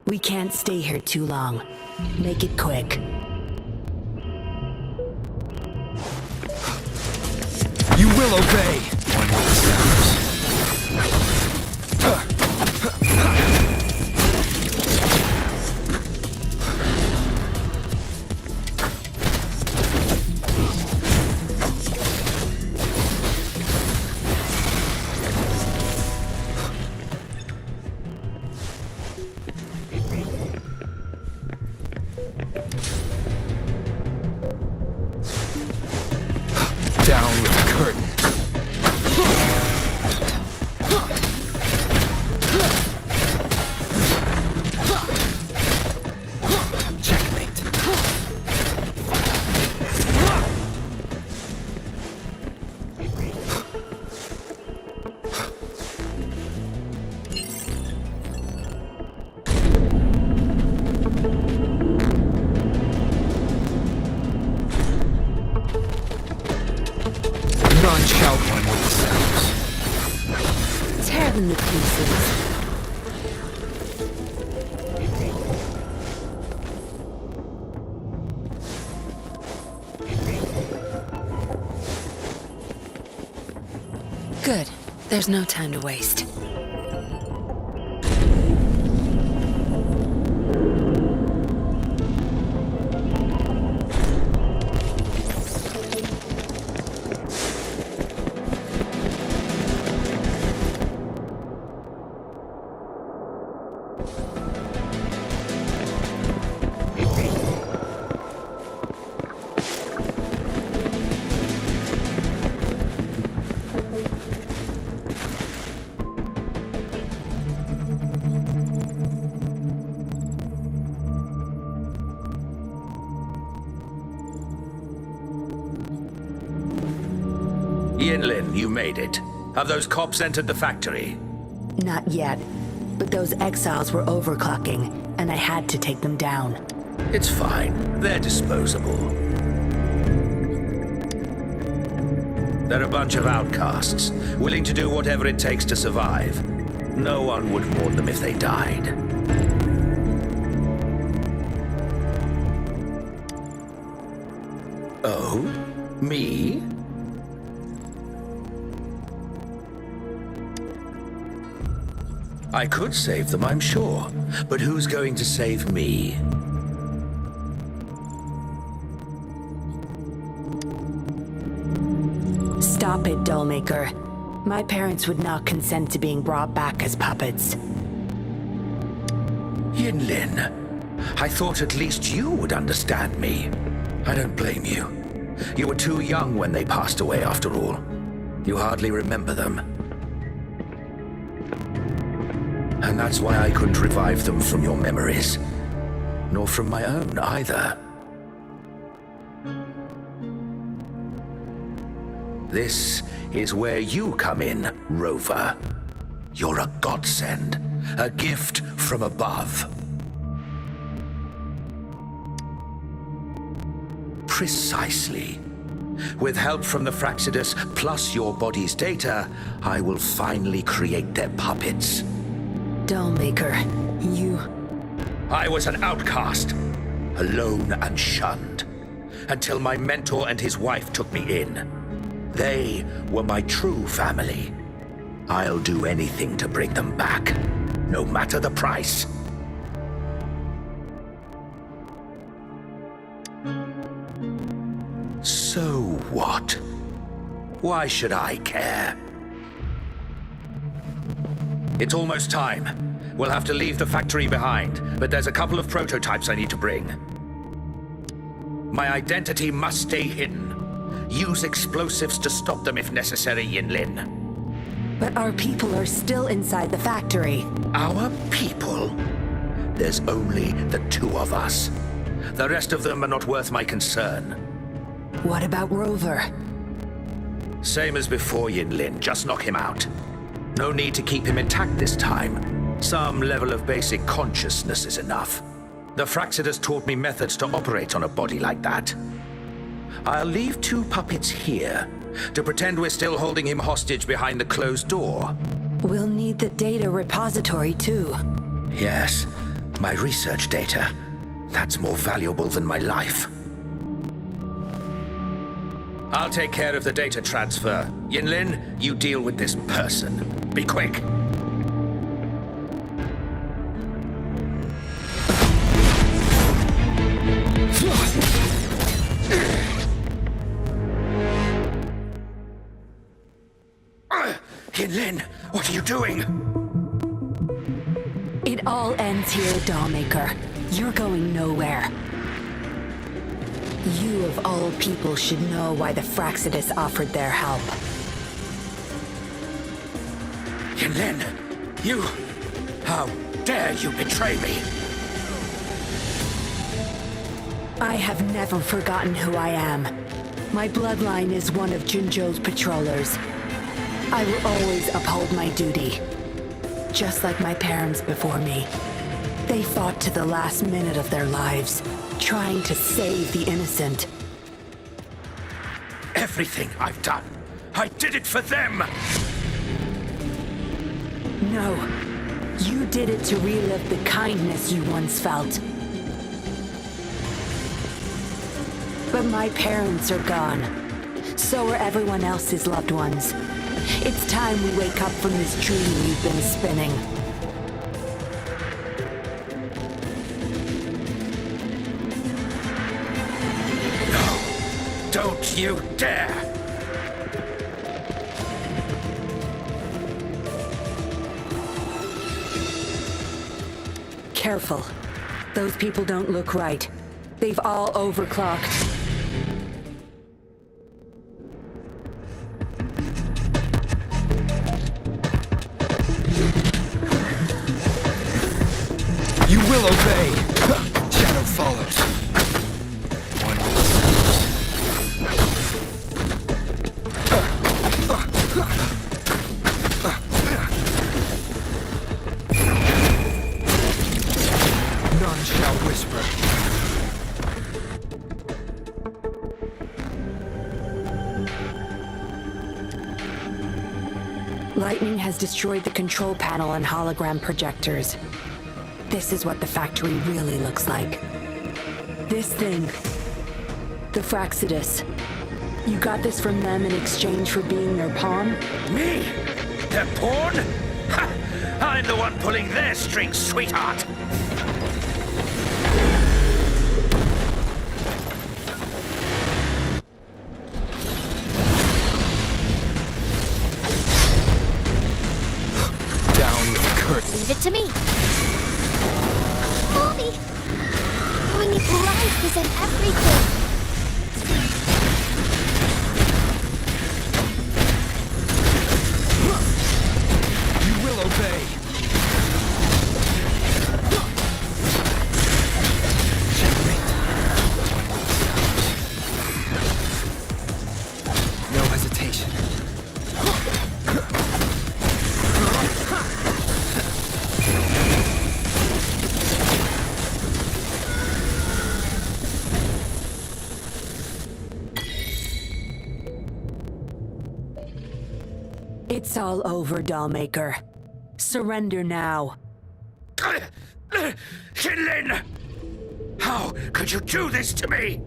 S2: We can't stay here too long. Make it quick.
S1: You will obey! One with the sounds. Down with the curtain. Checkmate. None shall one with the sounds.
S2: Tear them to pieces. Good. There's no time to waste.
S7: Yinlin, you made it. Have those cops entered the factory?
S2: Not yet. But those exiles were overclocking, and I had to take them down.
S7: It's fine. They're disposable. They're a bunch of outcasts, willing to do whatever it takes to survive. No one would mourn them if they died. Oh? Me? I could save them, I'm sure. But who's going to save me?
S2: Stop it, Dollmaker. My parents would not consent to being brought back as puppets.
S7: Yinlin, I thought at least you would understand me. I don't blame you. You were too young when they passed away, after all. You hardly remember them. And that's why I couldn't revive them from your memories. Nor from my own, either. This is where you come in, Rover. You're a godsend, a gift from above. Precisely. With help from the Fraxidus, plus your body's data, I will finally create their puppets.
S2: Dollmaker, you...
S7: I was an outcast, alone and shunned, until my mentor and his wife took me in. They were my true family. I'll do anything to bring them back, no matter the price. So what? Why should I care? It's almost time. We'll have to leave the factory behind, but there's a couple of prototypes I need to bring. My identity must stay hidden. Use explosives to stop them if necessary, Yinlin.
S2: But our people are still inside the factory.
S7: Our people? There's only the two of us. The rest of them are not worth my concern.
S2: What about Rover?
S7: Same as before, Yinlin. Just knock him out. No need to keep him intact this time. Some level of basic consciousness is enough. The Fraxidus taught me methods to operate on a body like that. I'll leave 2 puppets here to pretend we're still holding him hostage behind the closed door.
S2: We'll need the data repository too.
S7: Yes, my research data. That's more valuable than my life. I'll take care of the data transfer. Yinlin, you deal with this person. Be quick. Yinlin, what are you doing?
S2: It all ends here, Dollmaker. You're going nowhere. You of all people should know why the Fraxidus offered their help.
S7: Yinlin, you... How dare you betray me?
S2: I have never forgotten who I am. My bloodline is one of Jinzhou's patrollers. I will always uphold my duty. Just like my parents before me. They fought to the last minute of their lives, trying to save the innocent.
S7: Everything I've done, I did it for them!
S2: No. You did it to relive the kindness you once felt. But my parents are gone. So are everyone else's loved ones. It's time we wake up from this dream we've been spinning.
S7: No! Don't you dare!
S2: Careful. Those people don't look right. They've all overclocked.
S1: You will obey! Shadow follows. One None shall whisper.
S2: Lightning has destroyed the control panel and hologram projectors. This is what the factory really looks like. This thing. The Fraxidus. You got this from them in exchange for being their pawn?
S7: Me? Their pawn? Ha! I'm the one pulling their strings, sweetheart!
S1: Down with the curtain.
S5: Leave it to me. Mommy! When life is in everything.
S1: You will obey. Checkmate. No hesitation.
S2: It's all over, Dollmaker. Surrender now.
S7: Yinlin! How could you do this to me?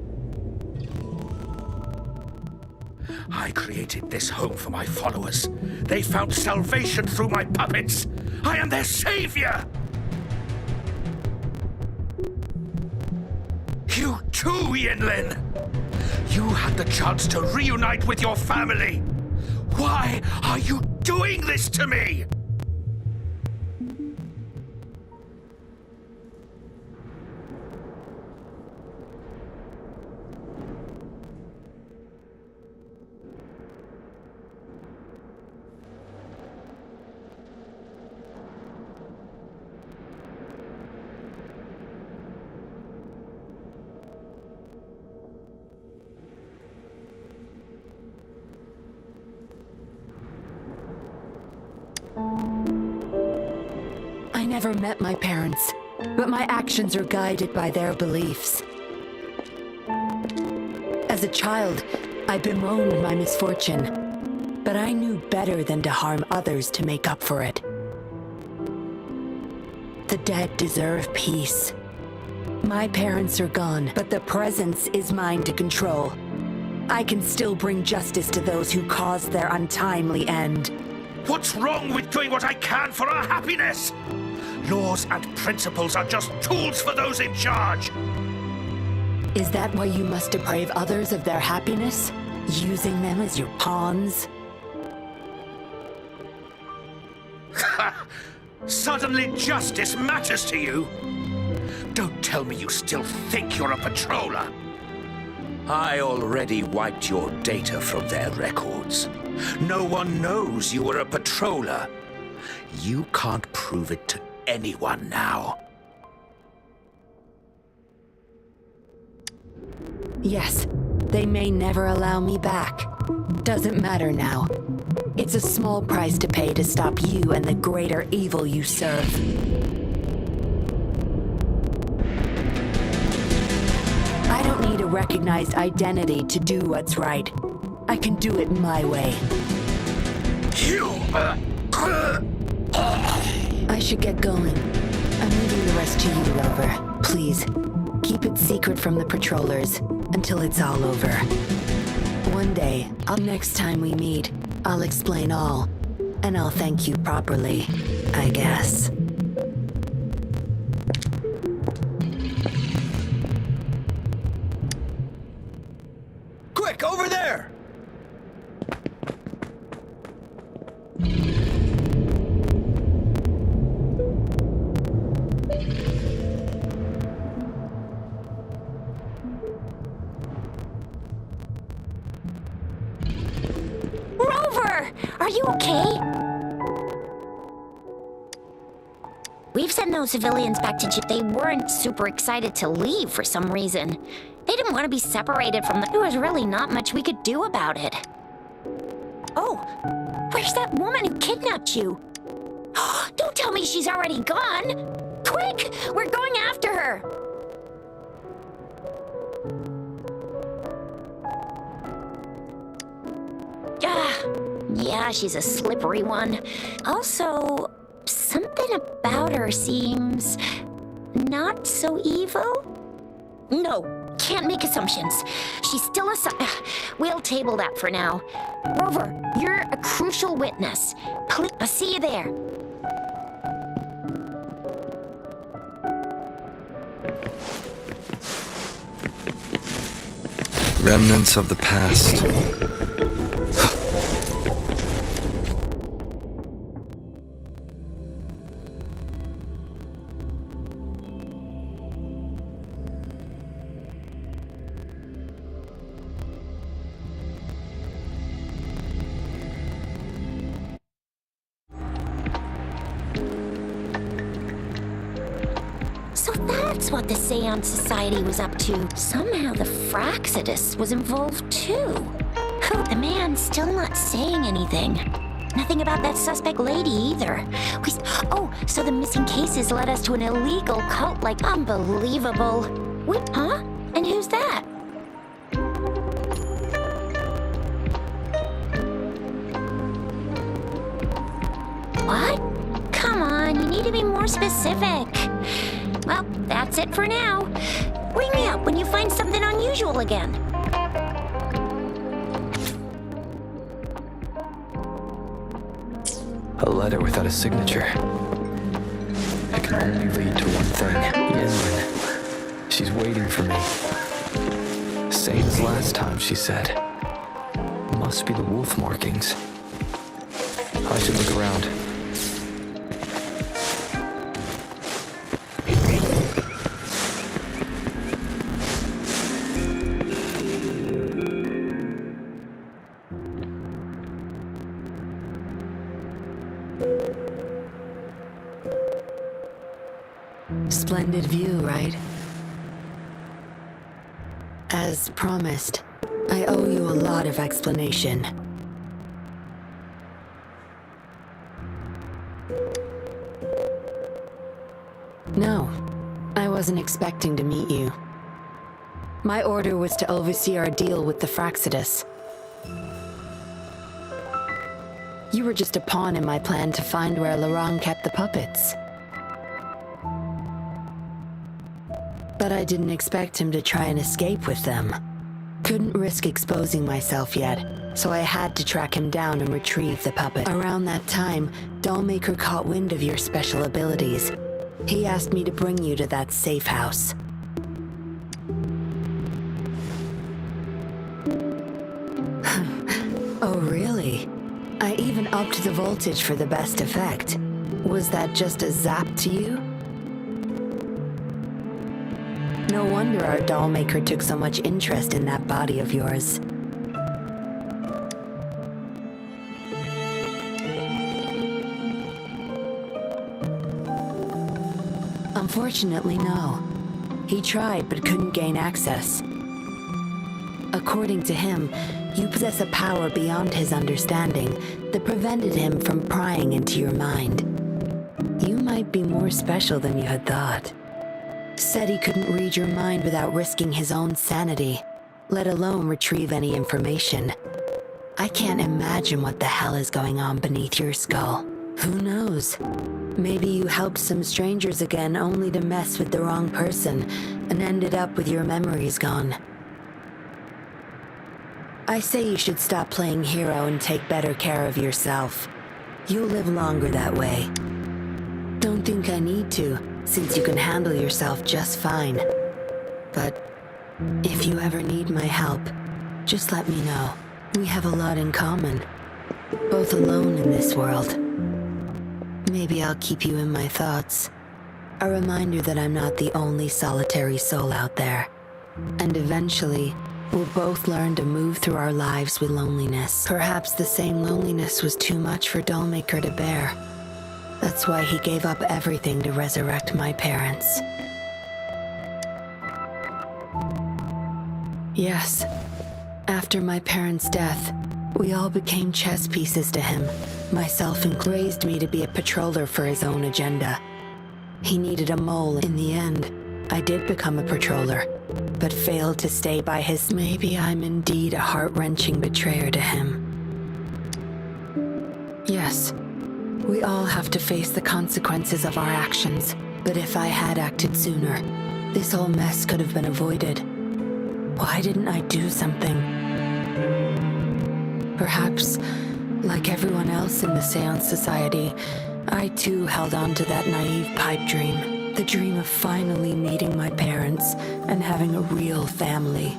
S7: I created this home for my followers. They found salvation through my puppets. I am their savior! You too, Yinlin! You had the chance to reunite with your family. Why are you doing this to me?
S2: I never met my parents, but my actions are guided by their beliefs. As a child, I bemoaned my misfortune, but I knew better than to harm others to make up for it. The dead deserve peace. My parents are gone, but the presence is mine to control. I can still bring justice to those who caused their untimely end.
S7: What's wrong with doing what I can for our happiness? Laws and principles are just tools for those in charge.
S2: Is that why you must deprive others of their happiness? Using them as your pawns?
S7: Suddenly justice matters to you? Don't tell me you still think you're a patroller. I already wiped your data from their records. No one knows you were a patroller. You can't prove it to anyone now.
S2: Yes, they may never allow me back. Doesn't matter now. It's a small price to pay to stop you and the greater evil you serve. I don't need a recognized identity to do what's right. I can do it my way. I should get going. I'm leaving the rest to you, Rover. Please, keep it secret from the patrollers until it's all over. One day, next time we meet, I'll explain all, and I'll thank you properly, I guess.
S3: Quick, over there!
S5: Rover! Are you okay? We've sent those civilians back to They weren't super excited to leave for some reason. They didn't want to be separated from the... There was really not much we could do about it. Oh, where's that woman who kidnapped you? Don't tell me she's already gone! Quick! We're going after her! Yeah, she's a slippery one. Also, something about her seems not so evil? No, can't make assumptions. She's still We'll table that for now. Rover, you're a crucial witness. Please, I'll see you there.
S9: Remnants of the past.
S5: So that's what the Seance Society was up to. Somehow the Fraxidus was involved too. The man's still not saying anything. Nothing about that suspect lady either. Oh, so the missing cases led us to an illegal cult, like unbelievable. Wait, huh? And who's that? What? Come on, you need to be more specific. Well, that's it for now. Ring me up when you find something unusual again.
S9: A letter without a signature. It can only lead to one thing. Yinlin. She's waiting for me. Same as last time, she said. Must be the wolf markings. I should look around.
S2: Splendid view, right? As promised, I owe you a lot of explanation. No, I wasn't expecting to meet you. My order was to oversee our deal with the Fraxidus. You were just a pawn in my plan to find where Laurent kept the puppets. But I didn't expect him to try and escape with them. Couldn't risk exposing myself yet, so I had to track him down and retrieve the puppet. Around that time, Dollmaker caught wind of your special abilities. He asked me to bring you to that safe house. Oh, really? I even upped the voltage for the best effect. Was that just a zap to you? No wonder our dollmaker took so much interest in that body of yours. Unfortunately, no. He tried but couldn't gain access. According to him, you possess a power beyond his understanding that prevented him from prying into your mind. You might be more special than you had thought. Said he couldn't read your mind without risking his own sanity, let alone retrieve any information. I can't imagine what the hell is going on beneath your skull. Who knows? Maybe you helped some strangers again only to mess with the wrong person and ended up with your memories gone. I say you should stop playing hero and take better care of yourself. You'll live longer that way. Don't think I need to, since you can handle yourself just fine. But if you ever need my help, just let me know. We have a lot in common, both alone in this world. Maybe I'll keep you in my thoughts. A reminder that I'm not the only solitary soul out there. And eventually, we'll both learn to move through our lives with loneliness. Perhaps the same loneliness was too much for Dollmaker to bear. That's why he gave up everything to resurrect my parents. Yes, after my parents' death, we all became chess pieces to him. Myself raised me to be a patroller for his own agenda. He needed a mole. In the end, I did become a patroller, but failed to stay by his... Maybe I'm indeed a heart-wrenching betrayer to him. Yes, we all have to face the consequences of our actions, but if I had acted sooner, this whole mess could have been avoided. Why didn't I do something? Perhaps, like everyone else in the Seance Society, I too held on to that naive pipe dream. The dream of finally meeting my parents and having a real family.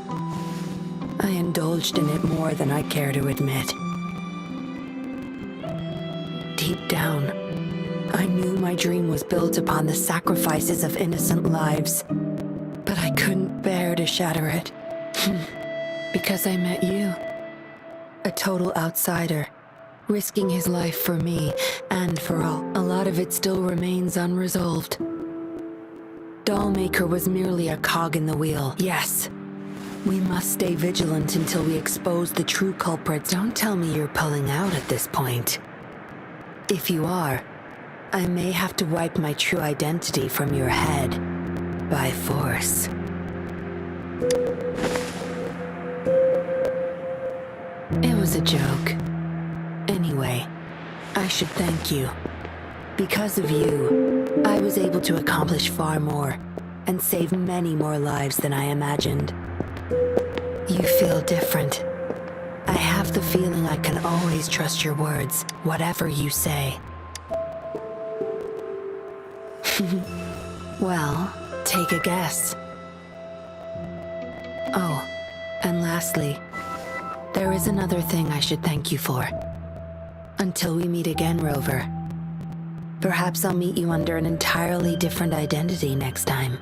S2: I indulged in it more than I care to admit. Deep down, I knew my dream was built upon the sacrifices of innocent lives, but I couldn't bear to shatter it. Because I met you, a total outsider, risking his life for me and for all. A lot of it still remains unresolved. Dollmaker was merely a cog in the wheel. Yes, we must stay vigilant until we expose the true culprits. Don't tell me you're pulling out at this point. If you are, I may have to wipe my true identity from your head by force. It was a joke. Anyway, I should thank you. Because of you, I was able to accomplish far more and save many more lives than I imagined. You feel different. I have the feeling I can always trust your words, whatever you say. Well, take a guess. Oh, and lastly, there is another thing I should thank you for. Until we meet again, Rover. Perhaps I'll meet you under an entirely different identity next time.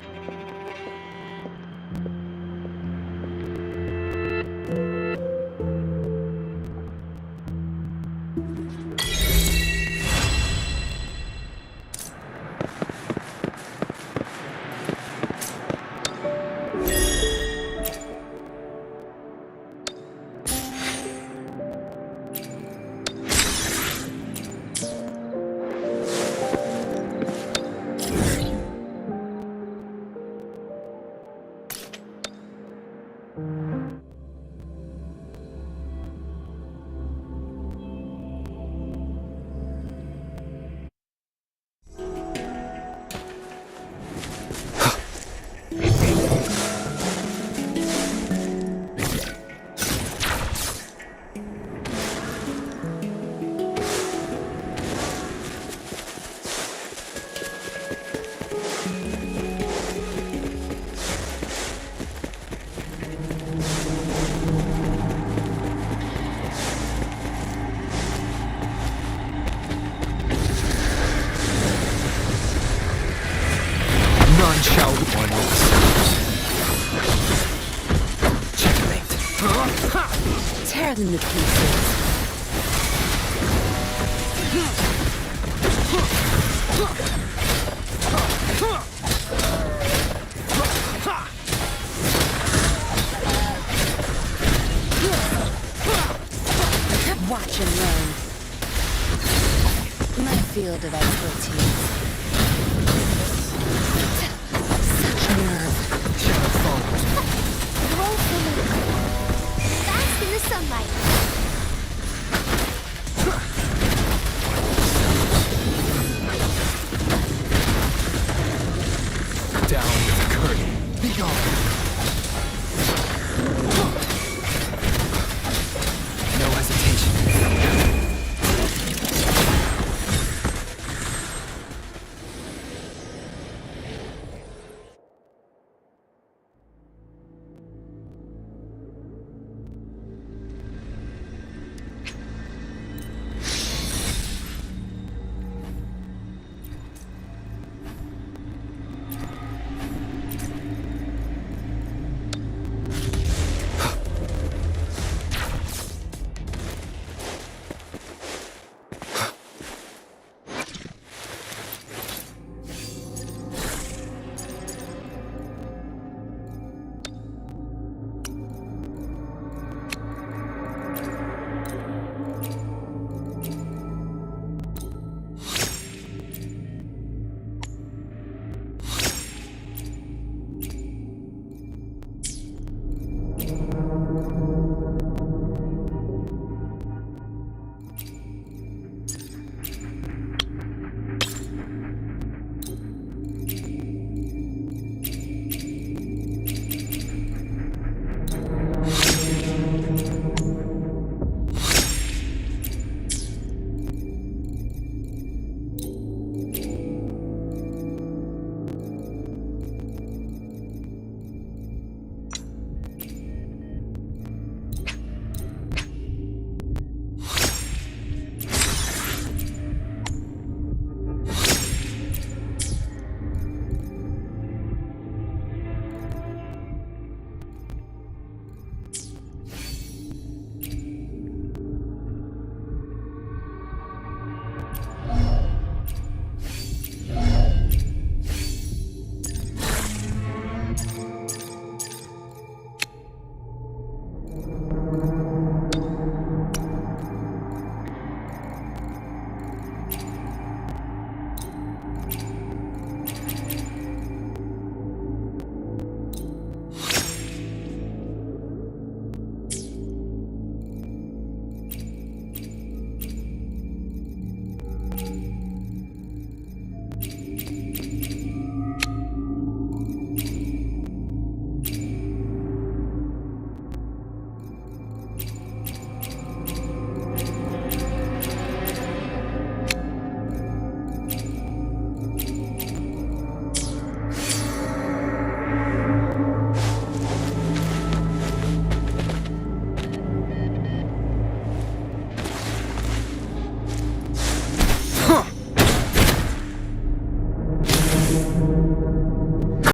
S1: shall one with the Checkmate.
S2: Tear them to pieces. Watch and learn. My field of expertise. Such nerve.
S1: Shadow falls.
S14: Roll for me. Bask in the sunlight.
S1: Down with the curtain. Be gone.